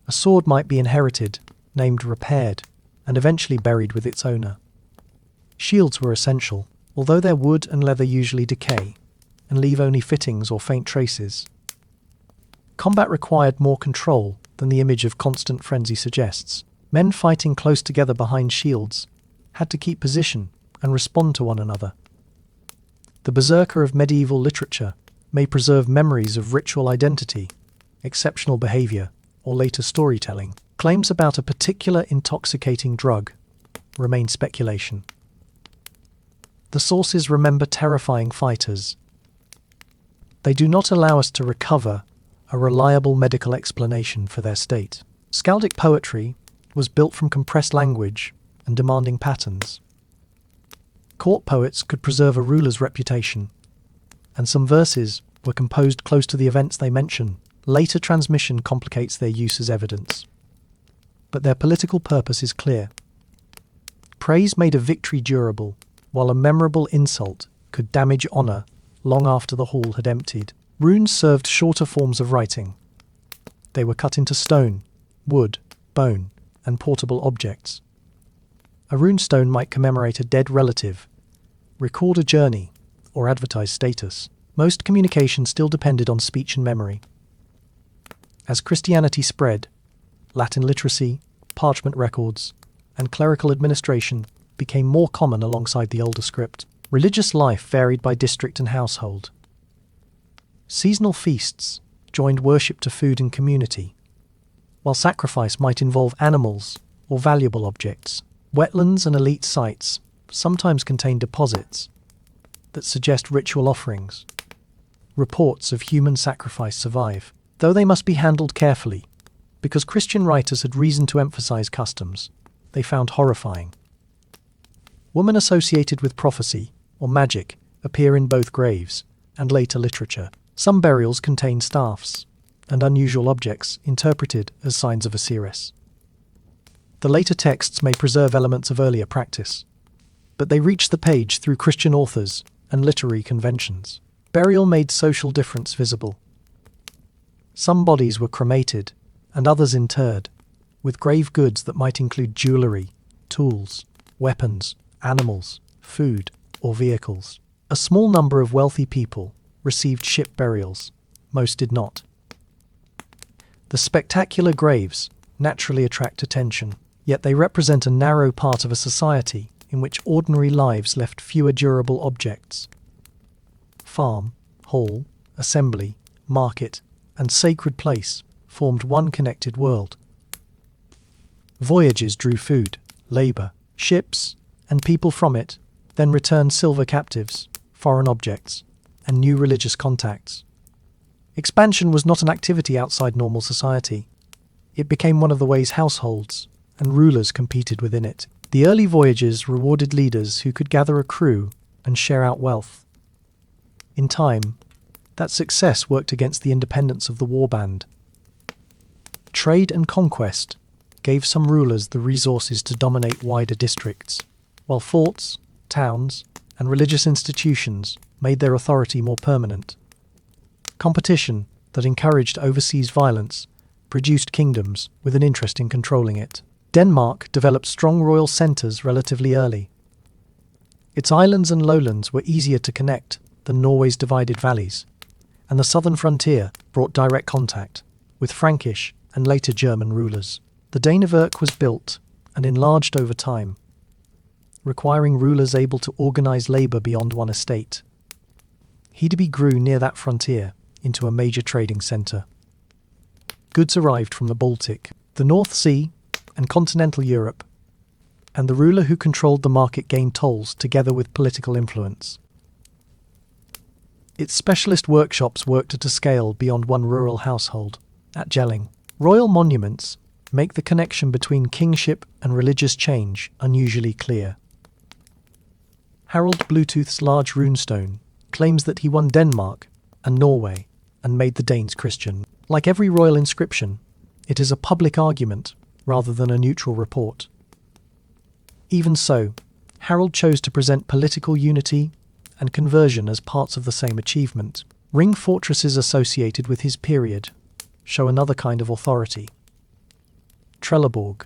A sword might be inherited, named repaired, and eventually buried with its owner. Shields were essential, although their wood and leather usually decay and leave only fittings or faint traces. Combat required more control than the image of constant frenzy suggests. Men fighting close together behind shields had to keep position and respond to one another. The berserker of medieval literature may preserve memories of ritual identity, exceptional behavior, or later storytelling. Claims about a particular intoxicating drug remain speculation. The sources remember terrifying fighters. They do not allow us to recover a reliable medical explanation for their state. Skaldic poetry was built from compressed language and demanding patterns. Court poets could preserve a ruler's reputation, and some verses were composed close to the events they mention. Later transmission complicates their use as evidence, but their political purpose is clear. Praise made a victory durable, while a memorable insult could damage honour long after the hall had emptied. Runes served shorter forms of writing. They were cut into stone, wood, bone, and portable objects. A runestone might commemorate a dead relative, record a journey, or advertise status. Most communication still depended on speech and memory. As Christianity spread, Latin literacy, parchment records, and clerical administration became more common alongside the older script. Religious life varied by district and household. Seasonal feasts joined worship to food and community, while sacrifice might involve animals or valuable objects. Wetlands and elite sites sometimes contain deposits that suggest ritual offerings. Reports of human sacrifice survive, though they must be handled carefully, because Christian writers had reason to emphasize customs they found horrifying. Women associated with prophecy or magic appear in both graves and later literature. Some burials contain staffs and unusual objects interpreted as signs of a seeress. The later texts may preserve elements of earlier practice, but they reach the page through Christian authors and literary conventions. Burial made social difference visible. Some bodies were cremated and others interred, with grave goods that might include jewellery, tools, weapons, animals, food, or vehicles. A small number of wealthy people received ship burials, most did not. The spectacular graves naturally attract attention, yet they represent a narrow part of a society in which ordinary lives left fewer durable objects. Farm, hall, assembly, market, and sacred place formed one connected world. Voyages drew food, labour, ships, and people from it, then returned silver captives, foreign objects, and new religious contacts. Expansion was not an activity outside normal society. It became one of the ways households and rulers competed within it. The early voyages rewarded leaders who could gather a crew and share out wealth. In time, that success worked against the independence of the warband. Trade and conquest gave some rulers the resources to dominate wider districts, while forts, towns, and religious institutions made their authority more permanent. Competition that encouraged overseas violence produced kingdoms with an interest in controlling it. Denmark developed strong royal centres relatively early. Its islands and lowlands were easier to connect than Norway's divided valleys, and the southern frontier brought direct contact with Frankish and later German rulers. The Danevirke was built and enlarged over time, requiring rulers able to organise labour beyond one estate. Hedeby grew near that frontier into a major trading centre. Goods arrived from the Baltic, the North Sea, and continental Europe, and the ruler who controlled the market gained tolls together with political influence. Its specialist workshops worked at a scale beyond one rural household. At Jelling, royal monuments make the connection between kingship and religious change unusually clear. Harald Bluetooth's large runestone claims that he won Denmark and Norway and made the Danes Christian. Like every royal inscription, it is a public argument rather than a neutral report. Even so, Harald chose to present political unity and conversion as parts of the same achievement. Ring fortresses associated with his period show another kind of authority. Trelleborg,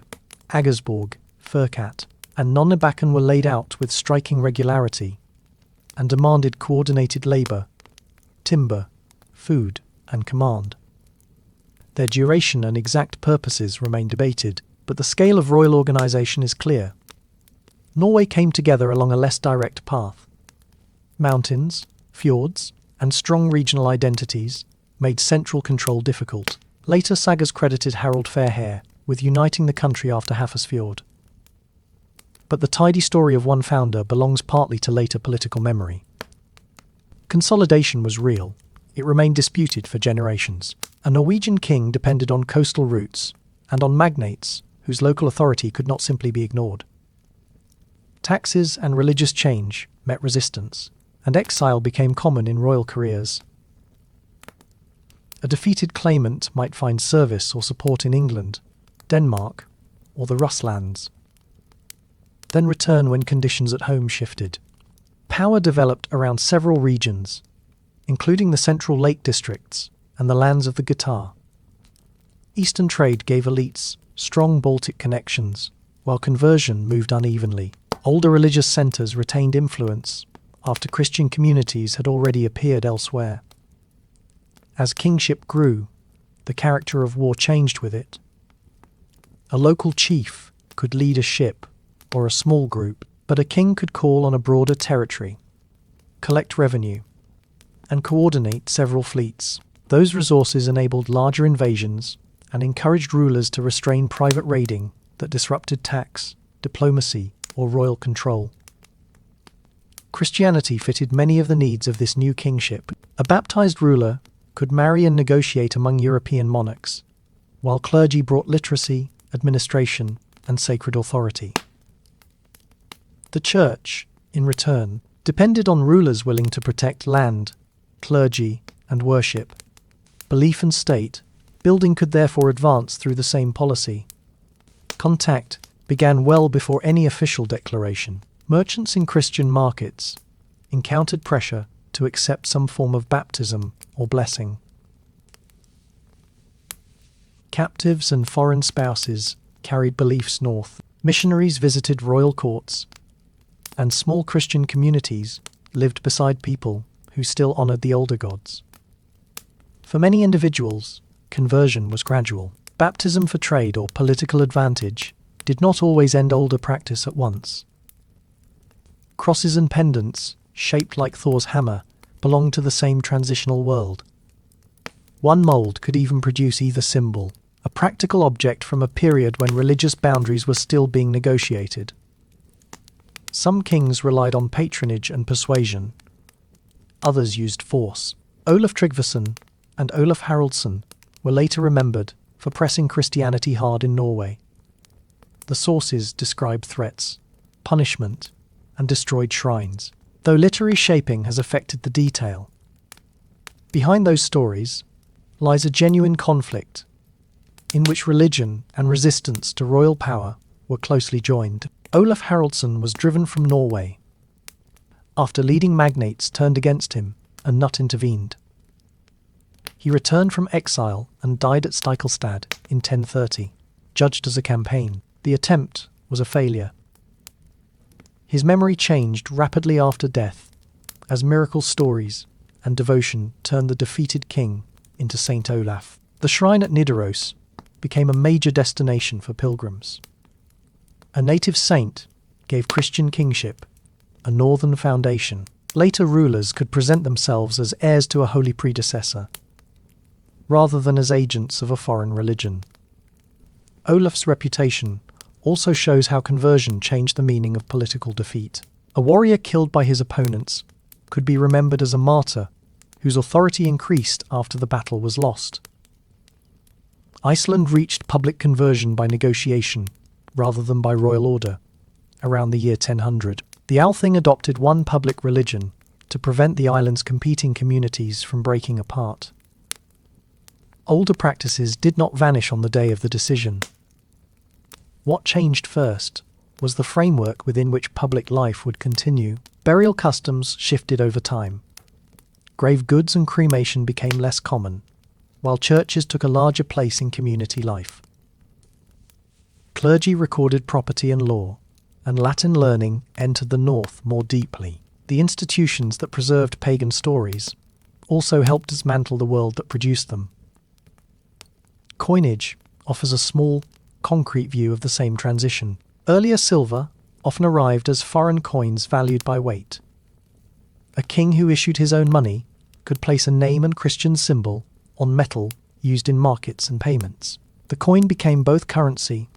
Aggersborg, Furkat, and Nonnebakken were laid out with striking regularity and demanded coordinated labour, timber, food, and command. Their duration and exact purposes remain debated, but the scale of royal organisation is clear. Norway came together along a less direct path. Mountains, fjords, and strong regional identities made central control difficult. Later sagas credited Harald Fairhair with uniting the country after Hafrsfjord. But the tidy story of one founder belongs partly to later political memory. Consolidation was real. It remained disputed for generations. A Norwegian king depended on coastal routes and on magnates whose local authority could not simply be ignored. Taxes and religious change met resistance, and exile became common in royal careers. A defeated claimant might find service or support in England, Denmark, or the Ruslands, then return when conditions at home shifted. Power developed around several regions, including the central lake districts and the lands of the Getar. Eastern trade gave elites strong Baltic connections, while conversion moved unevenly. Older religious centres retained influence after Christian communities had already appeared elsewhere. As kingship grew, the character of war changed with it. A local chief could lead a ship or a small group, but a king could call on a broader territory, collect revenue, and coordinate several fleets. Those resources enabled larger invasions and encouraged rulers to restrain private raiding that disrupted tax, diplomacy, or royal control. Christianity fitted many of the needs of this new kingship. A baptized ruler could marry and negotiate among European monarchs, while clergy brought literacy, administration, and sacred authority. The church, in return, depended on rulers willing to protect land, clergy, and worship. Belief and state building could therefore advance through the same policy. Contact began well before any official declaration. Merchants in Christian markets encountered pressure to accept some form of baptism or blessing. Captives and foreign spouses carried beliefs north. Missionaries visited royal courts, and small Christian communities lived beside people who still honored the older gods. For many individuals, conversion was gradual. Baptism for trade or political advantage did not always end older practice at once. Crosses and pendants, shaped like Thor's hammer, belonged to the same transitional world. One mold could even produce either symbol, a practical object from a period when religious boundaries were still being negotiated. Some kings relied on patronage and persuasion. Others used force. Olaf Tryggvason and Olaf Haraldsson were later remembered for pressing Christianity hard in Norway. The sources describe threats, punishment, and destroyed shrines, though literary shaping has affected the detail. Behind those stories lies a genuine conflict in which religion and resistance to royal power were closely joined. Olaf Haraldsson was driven from Norway after leading magnates turned against him and Nut intervened. He returned from exile and died at Stiklestad in 1030, judged as a campaign. The attempt was a failure. His memory changed rapidly after death, as miracle stories and devotion turned the defeated king into Saint Olaf. The shrine at Nidaros became a major destination for pilgrims. A native saint gave Christian kingship a northern foundation. Later rulers could present themselves as heirs to a holy predecessor, rather than as agents of a foreign religion. Olaf's reputation also shows how conversion changed the meaning of political defeat. A warrior killed by his opponents could be remembered as a martyr whose authority increased after the battle was lost. Iceland reached public conversion by negotiation rather than by royal order around the year 1000. The Althing adopted one public religion to prevent the island's competing communities from breaking apart. Older practices did not vanish on the day of the decision. What changed first was the framework within which public life would continue. Burial customs shifted over time. Grave goods and cremation became less common, while churches took a larger place in community life. Clergy recorded property and law, and Latin learning entered the north more deeply. The institutions that preserved pagan stories also helped dismantle the world that produced them. Coinage offers a small, concrete view of the same transition. Earlier silver often arrived as foreign coins valued by weight. A king who issued his own money could place a name and Christian symbol on metal used in markets and payments. The coin became both currency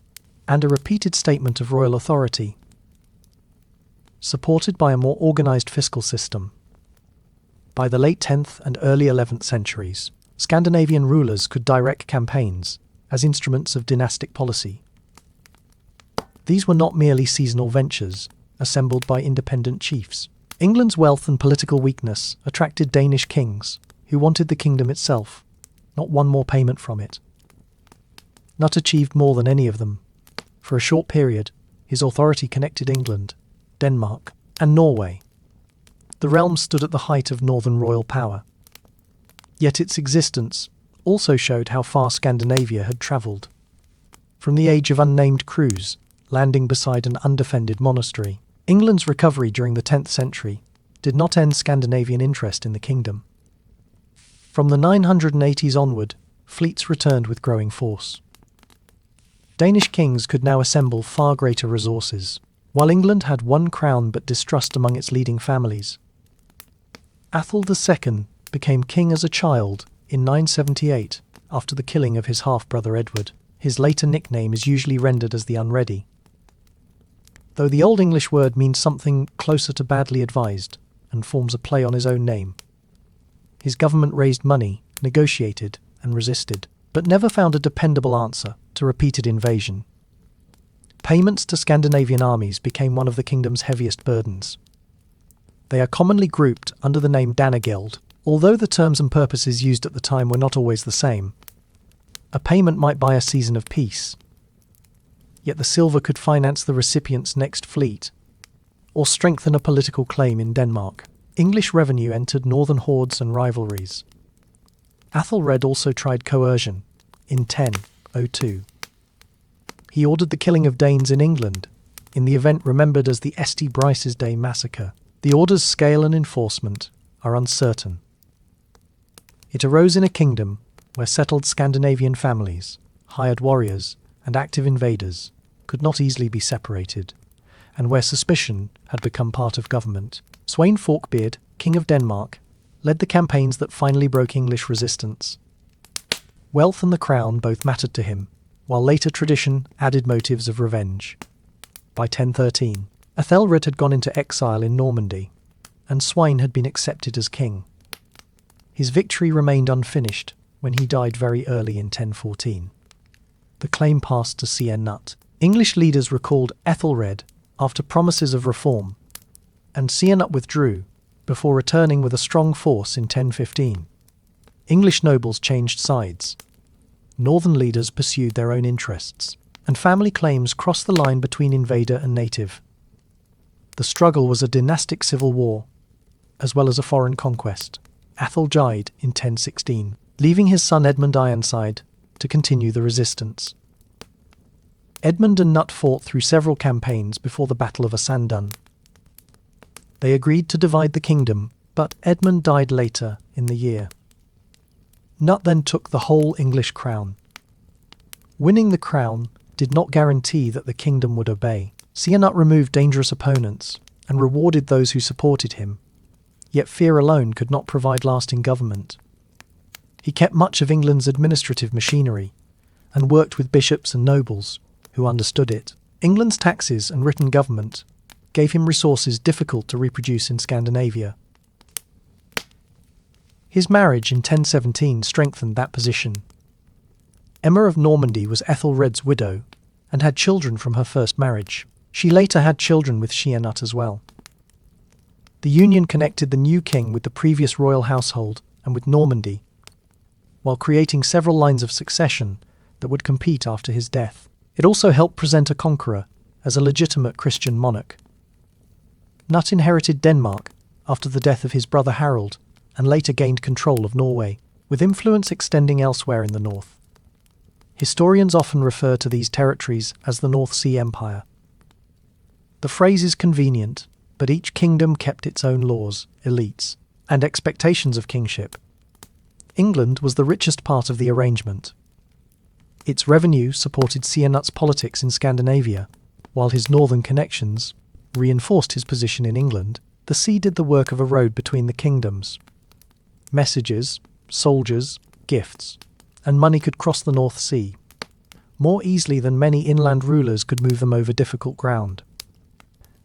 and a repeated statement of royal authority, supported by a more organized fiscal system. By the late 10th and early 11th centuries, Scandinavian rulers could direct campaigns as instruments of dynastic policy. These were not merely seasonal ventures assembled by independent chiefs. England's wealth and political weakness attracted Danish kings who wanted the kingdom itself, not one more payment from it. Nut achieved more than any of them. For a short period, his authority connected England, Denmark, and Norway. The realm stood at the height of northern royal power. Yet its existence also showed how far Scandinavia had travelled. From the age of unnamed crews, landing beside an undefended monastery, England's recovery during the 10th century did not end Scandinavian interest in the kingdom. From the 980s onward, fleets returned with growing force. Danish kings could now assemble far greater resources, while England had one crown but distrust among its leading families. Athol II became king as a child in 978 after the killing of his half-brother Edward. His later nickname is usually rendered as the Unready, though the Old English word means something closer to badly advised and forms a play on his own name. His government raised money, negotiated, and resisted, but never found a dependable answer to repeated invasion. Payments to Scandinavian armies became one of the kingdom's heaviest burdens. They are commonly grouped under the name Danegeld, although the terms and purposes used at the time were not always the same. A payment might buy a season of peace. yet the silver could finance the recipient's next fleet or strengthen a political claim in Denmark. English revenue entered northern hordes and rivalries. Athelred also tried coercion in 1002. He ordered the killing of Danes in England, in the event remembered as the St. Brice's Day massacre. The order's scale and enforcement are uncertain. It arose in a kingdom where settled Scandinavian families, hired warriors, and active invaders could not easily be separated, and where suspicion had become part of government. Sweyn Forkbeard, King of Denmark, led the campaigns that finally broke English resistance. Wealth and the crown both mattered to him, while later tradition added motives of revenge. By 1013, Ethelred had gone into exile in Normandy, and Sweyn had been accepted as king. His victory remained unfinished when he died very early in 1014. The claim passed to Siernut. English leaders recalled Ethelred after promises of reform, and Siernut withdrew before returning with a strong force in 1015. English nobles changed sides. Northern leaders pursued their own interests, and family claims crossed the line between invader and native. The struggle was a dynastic civil war, as well as a foreign conquest. Athel died in 1016, leaving his son Edmund Ironside to continue the resistance. Edmund and Nut fought through several campaigns before the Battle of Asandun. They agreed to divide the kingdom, but Edmund died later in the year. Nut then took the whole English crown. Winning the crown did not guarantee that the kingdom would obey. Siernut removed dangerous opponents and rewarded those who supported him, yet fear alone could not provide lasting government. He kept much of England's administrative machinery and worked with bishops and nobles who understood it. England's taxes and written government gave him resources difficult to reproduce in Scandinavia. His marriage in 1017 strengthened that position. Emma of Normandy was Ethelred's widow and had children from her first marriage. She later had children with Siernut as well. The union connected the new king with the previous royal household and with Normandy, while creating several lines of succession that would compete after his death. It also helped present a conqueror as a legitimate Christian monarch. Nut inherited Denmark after the death of his brother Harold and later gained control of Norway, with influence extending elsewhere in the north. Historians often refer to these territories as the North Sea Empire. The phrase is convenient, but each kingdom kept its own laws, elites, and expectations of kingship. England was the richest part of the arrangement. Its revenue supported Siernut's politics in Scandinavia, while his northern connections reinforced his position in England. The sea did the work of a road between the kingdoms. Messages, soldiers, gifts, and money could cross the North Sea more easily than many inland rulers could move them over difficult ground.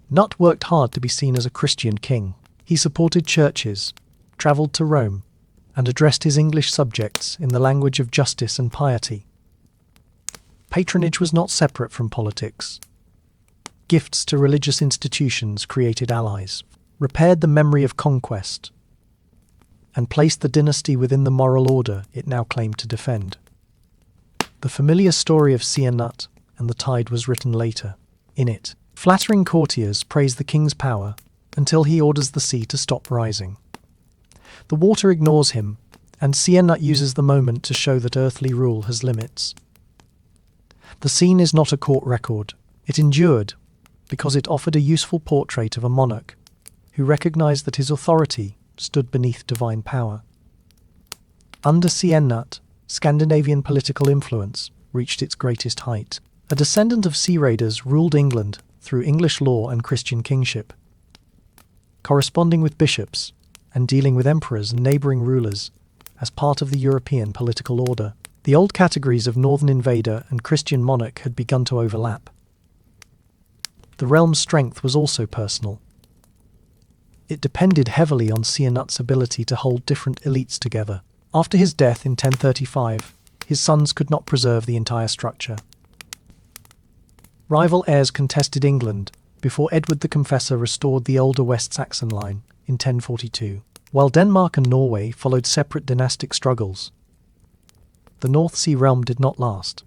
Nut worked hard to be seen as a Christian king. He supported churches, travelled to Rome, and addressed his English subjects in the language of justice and piety. Patronage was not separate from politics. Gifts to religious institutions created allies, repaired the memory of conquest, and placed the dynasty within the moral order it now claimed to defend. The familiar story of Siernut and the tide was written later. In it, flattering courtiers praise the king's power until he orders the sea to stop rising. The water ignores him, and Siernut uses the moment to show that earthly rule has limits. The scene is not a court record. It endured because it offered a useful portrait of a monarch who recognized that his authority stood beneath divine power. Under Siernut, Scandinavian political influence reached its greatest height. A descendant of sea raiders ruled England through English law and Christian kingship, corresponding with bishops and dealing with emperors and neighbouring rulers as part of the European political order. The old categories of northern invader and Christian monarch had begun to overlap. The realm's strength was also personal. It depended heavily on Siernut's ability to hold different elites together. After his death in 1035, his sons could not preserve the entire structure. Rival heirs contested England before Edward the Confessor restored the older West Saxon line in 1042, while Denmark and Norway followed separate dynastic struggles. The North Sea realm did not last,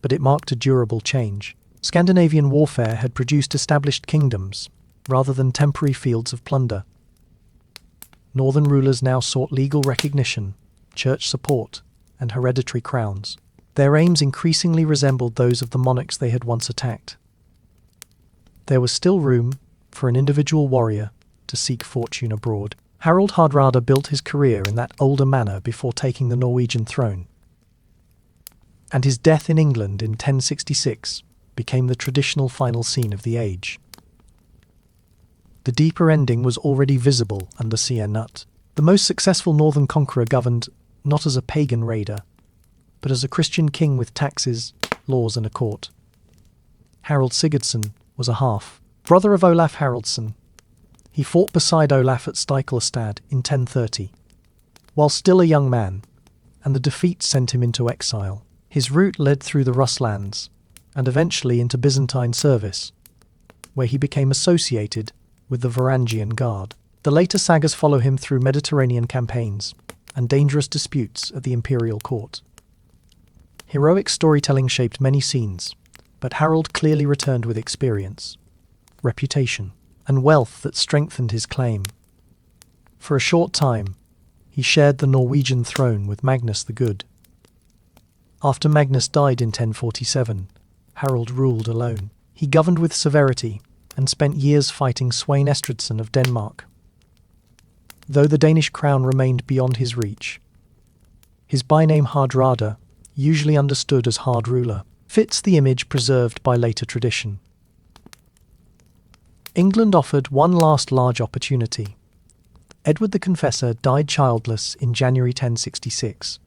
but it marked a durable change. Scandinavian warfare had produced established kingdoms, rather than temporary fields of plunder. Northern rulers now sought legal recognition, church support, and hereditary crowns. Their aims increasingly resembled those of the monarchs they had once attacked. There was still room for an individual warrior to seek fortune abroad. Harald Hardrada built his career in that older manner before taking the Norwegian throne, and his death in England in 1066 became the traditional final scene of the age. The deeper ending was already visible under Sienut. The most successful northern conqueror governed not as a pagan raider, but as a Christian king with taxes, laws and a court. Harald Sigurdsson was a half-brother of Olaf Haraldsson. He fought beside Olaf at Stiklestad in 1030, while still a young man, and the defeat sent him into exile. His route led through the Russlands, and eventually into Byzantine service, where he became associated with the Varangian Guard. The later sagas follow him through Mediterranean campaigns and dangerous disputes at the imperial court. Heroic storytelling shaped many scenes, but Harald clearly returned with experience, reputation, and wealth that strengthened his claim. For a short time, he shared the Norwegian throne with Magnus the Good. After Magnus died in 1047, Harald ruled alone. He governed with severity and spent years fighting Svein Estridsson of Denmark, though the Danish crown remained beyond his reach. His byname Hardrada, usually understood as hard ruler, fits the image preserved by later tradition. England offered one last large opportunity. Edward the Confessor died childless in January 1066,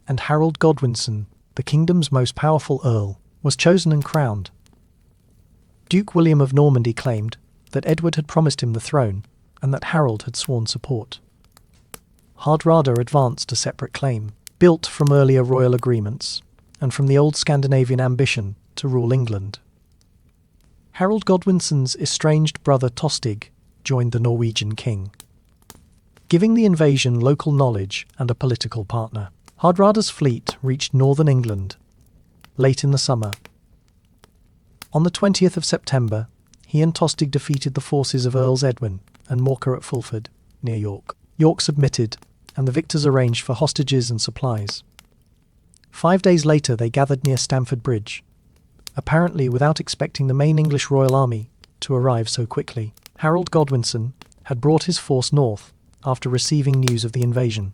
and Harold Godwinson, the kingdom's most powerful earl, was chosen and crowned. Duke William of Normandy claimed that Edward had promised him the throne and that Harold had sworn support. Hardrada advanced a separate claim, built from earlier royal agreements and from the old Scandinavian ambition to rule England. Harold Godwinson's estranged brother Tostig joined the Norwegian king, giving the invasion local knowledge and a political partner. Hardrada's fleet reached northern England late in the summer. On the 20th of September, he and Tostig defeated the forces of Earls Edwin and Morcar at Fulford, near York. York submitted, and the victors arranged for hostages and supplies. 5 days later they gathered near Stamford Bridge, apparently without expecting the main English royal army to arrive so quickly. Harold Godwinson had brought his force north after receiving news of the invasion.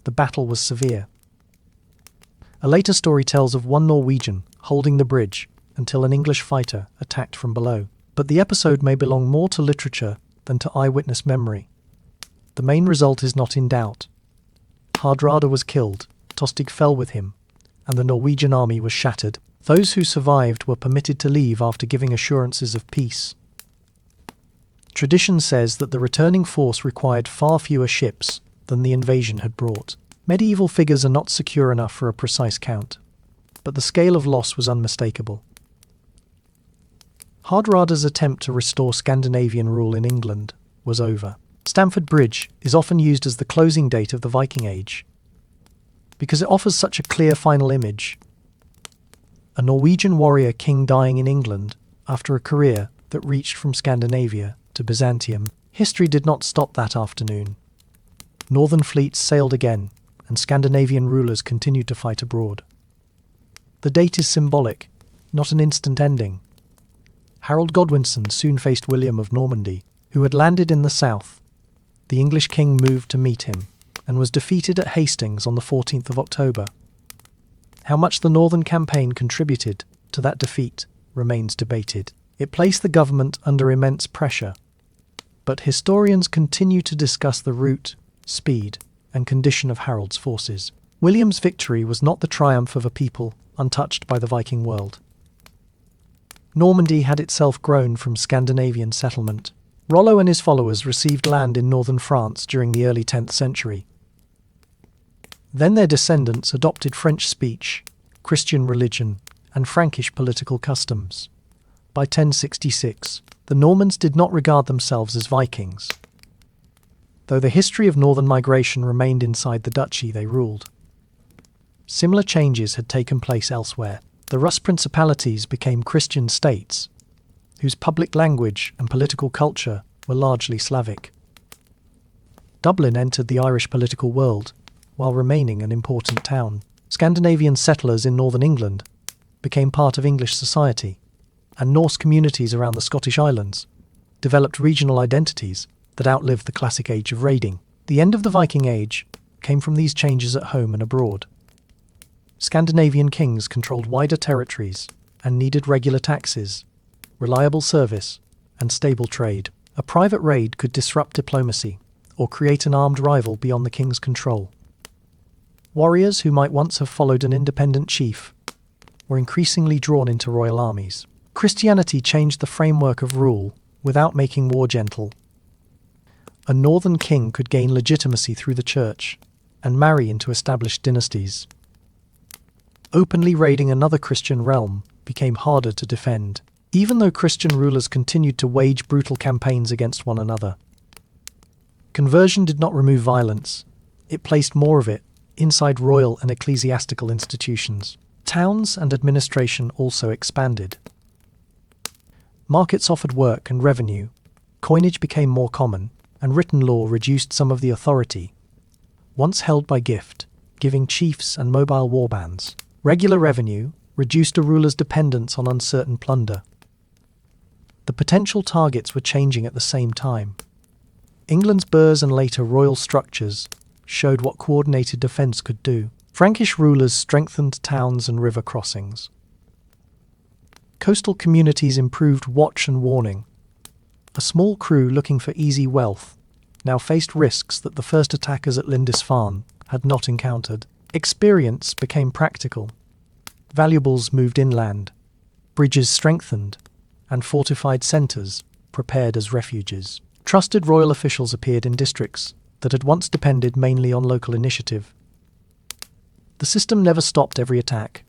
The battle was severe. A later story tells of one Norwegian holding the bridge until an English fighter attacked from below, but the episode may belong more to literature than to eyewitness memory. The main result is not in doubt. Hardrada was killed, Tostig fell with him, and the Norwegian army was shattered. Those who survived were permitted to leave after giving assurances of peace. Tradition says that the returning force required far fewer ships than the invasion had brought. Medieval figures are not secure enough for a precise count, but the scale of loss was unmistakable. Hardrada's attempt to restore Scandinavian rule in England was over. Stamford Bridge is often used as the closing date of the Viking Age, because it offers such a clear final image. A Norwegian warrior king dying in England after a career that reached from Scandinavia to Byzantium. History did not stop that afternoon. Northern fleets sailed again, and Scandinavian rulers continued to fight abroad. The date is symbolic, not an instant ending. Harold Godwinson soon faced William of Normandy, who had landed in the south. The English king moved to meet him, and was defeated at Hastings on the 14th of October. How much the northern campaign contributed to that defeat remains debated. It placed the government under immense pressure, but historians continue to discuss the route, speed, and condition of Harold's forces. William's victory was not the triumph of a people untouched by the Viking world. Normandy had itself grown from Scandinavian settlement. Rollo and his followers received land in northern France during the early 10th century. Then their descendants adopted French speech, Christian religion, and Frankish political customs. By 1066, the Normans did not regard themselves as Vikings, though the history of northern migration remained inside the duchy they ruled. Similar changes had taken place elsewhere. The Rus principalities became Christian states, whose public language and political culture were largely Slavic. Dublin entered the Irish political world while remaining an important town. Scandinavian settlers in northern England became part of English society, and Norse communities around the Scottish Islands developed regional identities that outlived the classic age of raiding. The end of the Viking Age came from these changes at home and abroad. Scandinavian kings controlled wider territories and needed regular taxes, reliable service, and stable trade. A private raid could disrupt diplomacy or create an armed rival beyond the king's control. Warriors who might once have followed an independent chief were increasingly drawn into royal armies. Christianity changed the framework of rule without making war gentle. A northern king could gain legitimacy through the church and marry into established dynasties. Openly raiding another Christian realm became harder to defend, even though Christian rulers continued to wage brutal campaigns against one another. Conversion did not remove violence, it placed more of it inside royal and ecclesiastical institutions. Towns and administration also expanded. Markets offered work and revenue, coinage became more common, and written law reduced some of the authority once held by gift, giving chiefs and mobile warbands. Regular revenue reduced a ruler's dependence on uncertain plunder. The potential targets were changing at the same time. England's burghs and later royal structures showed what coordinated defence could do. Frankish rulers strengthened towns and river crossings. Coastal communities improved watch and warning. A small crew looking for easy wealth now faced risks that the first attackers at Lindisfarne had not encountered. Experience became practical. Valuables moved inland, bridges strengthened, and fortified centres prepared as refuges. Trusted royal officials appeared in districts that had once depended mainly on local initiative. The system never stopped every attack,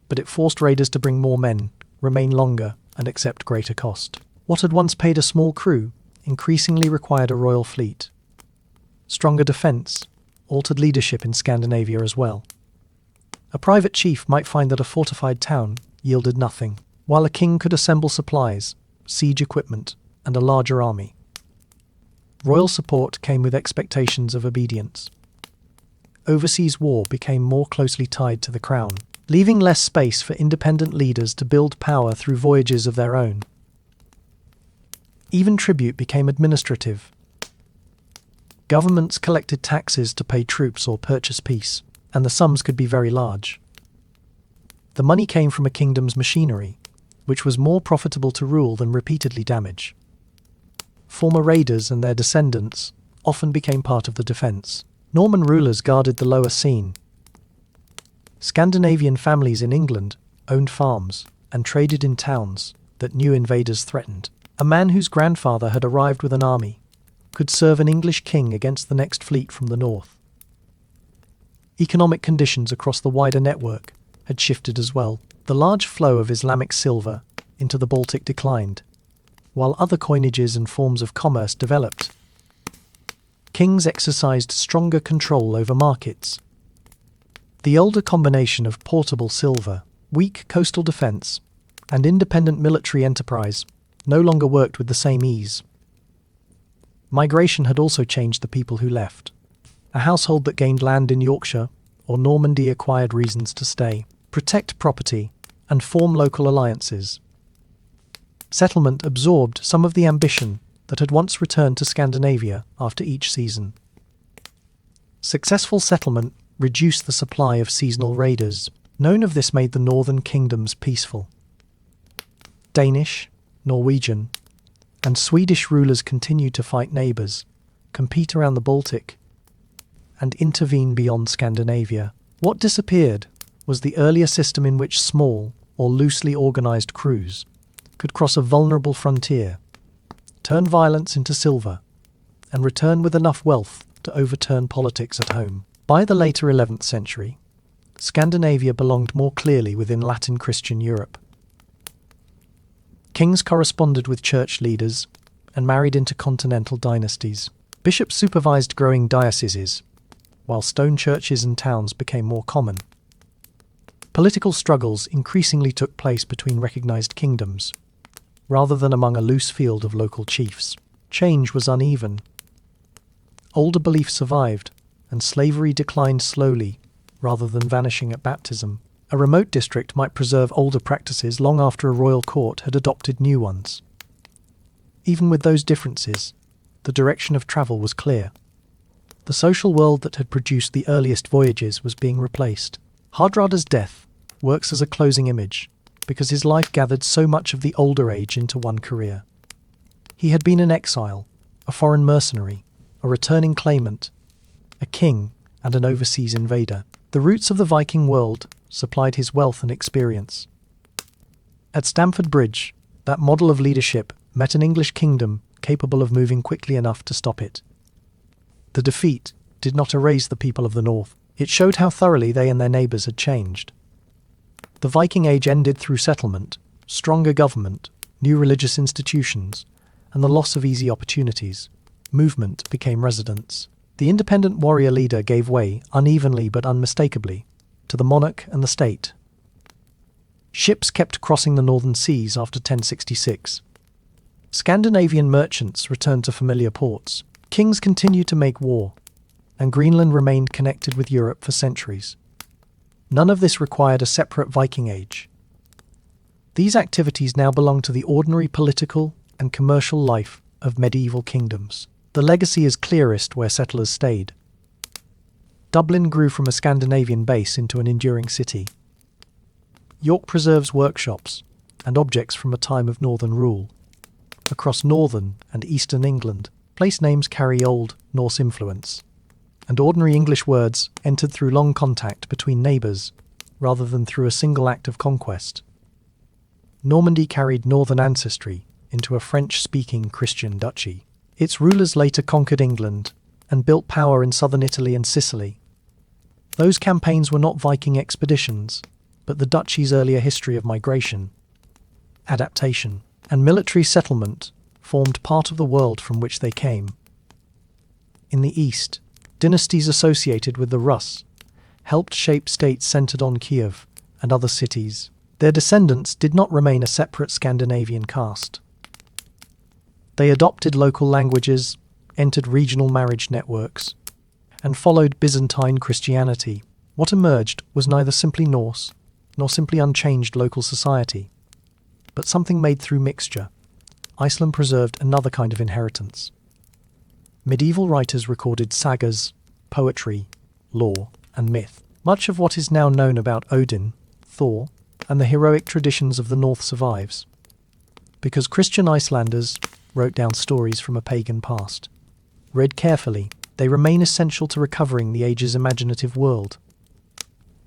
but it forced raiders to bring more men, remain longer, and accept greater cost. What had once paid a small crew increasingly required a royal fleet. Stronger defence altered leadership in Scandinavia as well. A private chief might find that a fortified town yielded nothing, while a king could assemble supplies, siege equipment, and a larger army. Royal support came with expectations of obedience. Overseas war became more closely tied to the crown, leaving less space for independent leaders to build power through voyages of their own. Even tribute became administrative. Governments collected taxes to pay troops or purchase peace, and the sums could be very large. The money came from a kingdom's machinery, which was more profitable to rule than repeatedly damage. Former raiders and their descendants often became part of the defence. Norman rulers guarded the lower Seine. Scandinavian families in England owned farms and traded in towns that new invaders threatened. A man whose grandfather had arrived with an army could serve an English king against the next fleet from the north. Economic conditions across the wider network had shifted as well. The large flow of Islamic silver into the Baltic declined, while other coinages and forms of commerce developed. Kings exercised stronger control over markets. The older combination of portable silver, weak coastal defence, and independent military enterprise no longer worked with the same ease. Migration had also changed the people who left. A household that gained land in Yorkshire or Normandy acquired reasons to stay, protect property, and form local alliances. Settlement absorbed some of the ambition that had once returned to Scandinavia after each season. Successful settlement reduced the supply of seasonal raiders. None of this made the northern kingdoms peaceful. Danish, Norwegian, and Swedish rulers continued to fight neighbours, compete around the Baltic, and intervene beyond Scandinavia. What disappeared was the earlier system in which small or loosely organised crews could cross a vulnerable frontier, turn violence into silver, and return with enough wealth to overturn politics at home. By the later 11th century, Scandinavia belonged more clearly within Latin Christian Europe. Kings corresponded with church leaders and married into continental dynasties. Bishops supervised growing dioceses, while stone churches and towns became more common. Political struggles increasingly took place between recognized kingdoms, rather than among a loose field of local chiefs. Change was uneven. Older beliefs survived, and slavery declined slowly, rather than vanishing at baptism. A remote district might preserve older practices long after a royal court had adopted new ones. Even with those differences, the direction of travel was clear. The social world that had produced the earliest voyages was being replaced. Hardrada's death works as a closing image, because his life gathered so much of the older age into one career. He had been an exile, a foreign mercenary, a returning claimant, a king, and an overseas invader. The roots of the Viking world supplied his wealth and experience. At Stamford Bridge, that model of leadership met an English kingdom capable of moving quickly enough to stop it. The defeat did not erase the people of the north. It showed how thoroughly they and their neighbours had changed. The Viking Age ended through settlement, stronger government, new religious institutions, and the loss of easy opportunities. Movement became residence. The independent warrior leader gave way, unevenly but unmistakably, to the monarch and the state. Ships kept crossing the northern seas after 1066. Scandinavian merchants returned to familiar ports. Kings continued to make war, and Greenland remained connected with Europe for centuries. None of this required a separate Viking Age. These activities now belong to the ordinary political and commercial life of medieval kingdoms. The legacy is clearest where settlers stayed. Dublin grew from a Scandinavian base into an enduring city. York preserves workshops and objects from a time of northern rule. Across northern and eastern England, place names carry Old Norse influence, and ordinary English words entered through long contact between neighbours rather than through a single act of conquest. Normandy carried northern ancestry into a French-speaking Christian duchy. Its rulers later conquered England and built power in southern Italy and Sicily. Those campaigns were not Viking expeditions, but the duchy's earlier history of migration, adaptation, and military settlement formed part of the world from which they came. In the east, dynasties associated with the Rus helped shape states centered on Kiev and other cities. Their descendants did not remain a separate Scandinavian caste. They adopted local languages, entered regional marriage networks, and followed Byzantine Christianity. What emerged was neither simply Norse, nor simply unchanged local society, but something made through mixture. Iceland preserved another kind of inheritance. Medieval writers recorded sagas, poetry, lore, and myth. Much of what is now known about Odin, Thor, and the heroic traditions of the North survives, because Christian Icelanders wrote down stories from a pagan past. Read carefully, they remain essential to recovering the age's imaginative world.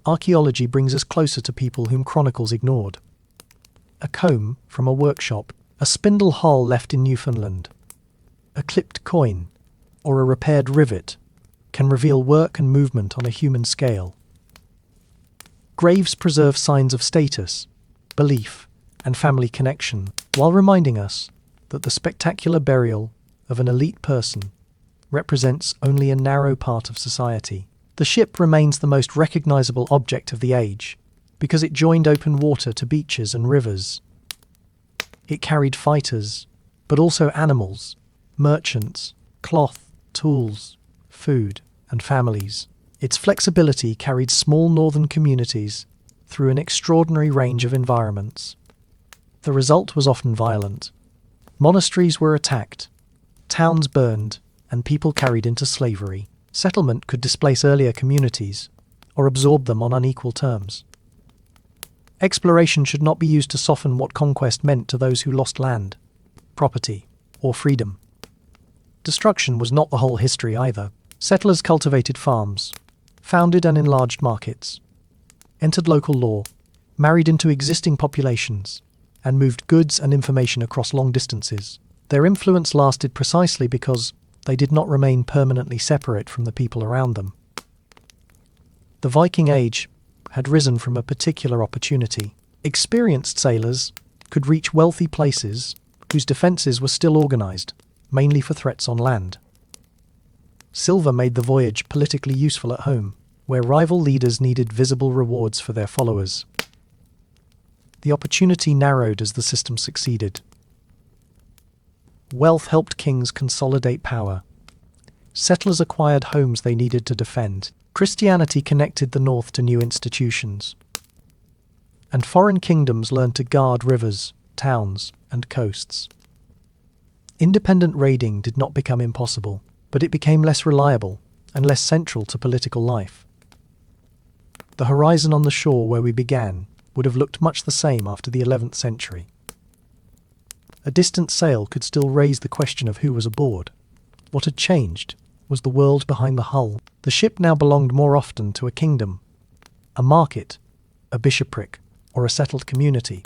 Archaeology brings us closer to people whom chronicles ignored. A comb from a workshop, a spindle hull left in Newfoundland, a clipped coin, or a repaired rivet can reveal work and movement on a human scale. Graves preserve signs of status, belief, and family connection, while reminding us that the spectacular burial of an elite person represents only a narrow part of society. The ship remains the most recognizable object of the age because it joined open water to beaches and rivers. It carried fighters, but also animals, merchants, cloth, tools, food, and families. Its flexibility carried small northern communities through an extraordinary range of environments. The result was often violent. Monasteries were attacked, towns burned, and people carried into slavery. Settlement could displace earlier communities or absorb them on unequal terms. Exploration should not be used to soften what conquest meant to those who lost land, property, or freedom. Destruction was not the whole history either. Settlers cultivated farms, founded and enlarged markets, entered local law, married into existing populations, and moved goods and information across long distances. Their influence lasted precisely because they did not remain permanently separate from the people around them. The Viking Age had risen from a particular opportunity. Experienced sailors could reach wealthy places whose defences were still organised, mainly for threats on land. Silver made the voyage politically useful at home. where rival leaders needed visible rewards for their followers. The opportunity narrowed as the system succeeded. Wealth helped kings consolidate power. Settlers acquired homes they needed to defend. Christianity connected the north to new institutions. And foreign kingdoms learned to guard rivers, towns, and coasts. Independent raiding did not become impossible, but it became less reliable and less central to political life. The horizon on the shore where we began would have looked much the same after the 11th century. A distant sail could still raise the question of who was aboard. What had changed was the world behind the hull. The ship now belonged more often to a kingdom, a market, a bishopric, or a settled community.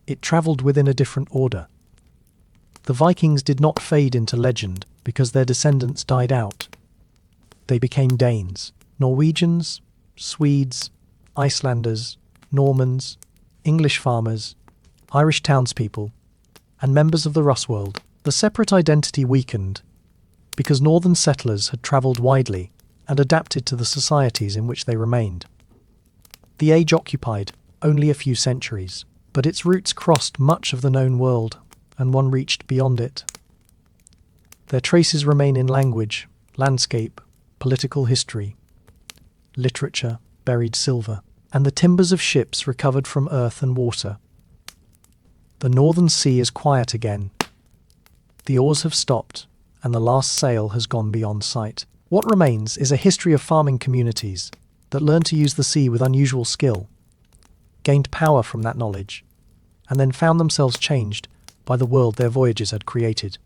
It travelled within a different order. The Vikings did not fade into legend because their descendants died out. They became Danes, Norwegians, Swedes, Icelanders, Normans, English farmers, Irish townspeople, and members of the Russ world. The separate identity weakened because northern settlers had travelled widely and adapted to the societies in which they remained. The age occupied only a few centuries, but its roots crossed much of the known world, and one reached beyond it. Their traces remain in language, landscape, political history, literature, buried silver, and the timbers of ships recovered from earth and water. The northern sea is quiet again. The oars have stopped, and the last sail has gone beyond sight. What remains is a history of farming communities that learned to use the sea with unusual skill, gained power from that knowledge, and then found themselves changed by the world their voyages had created.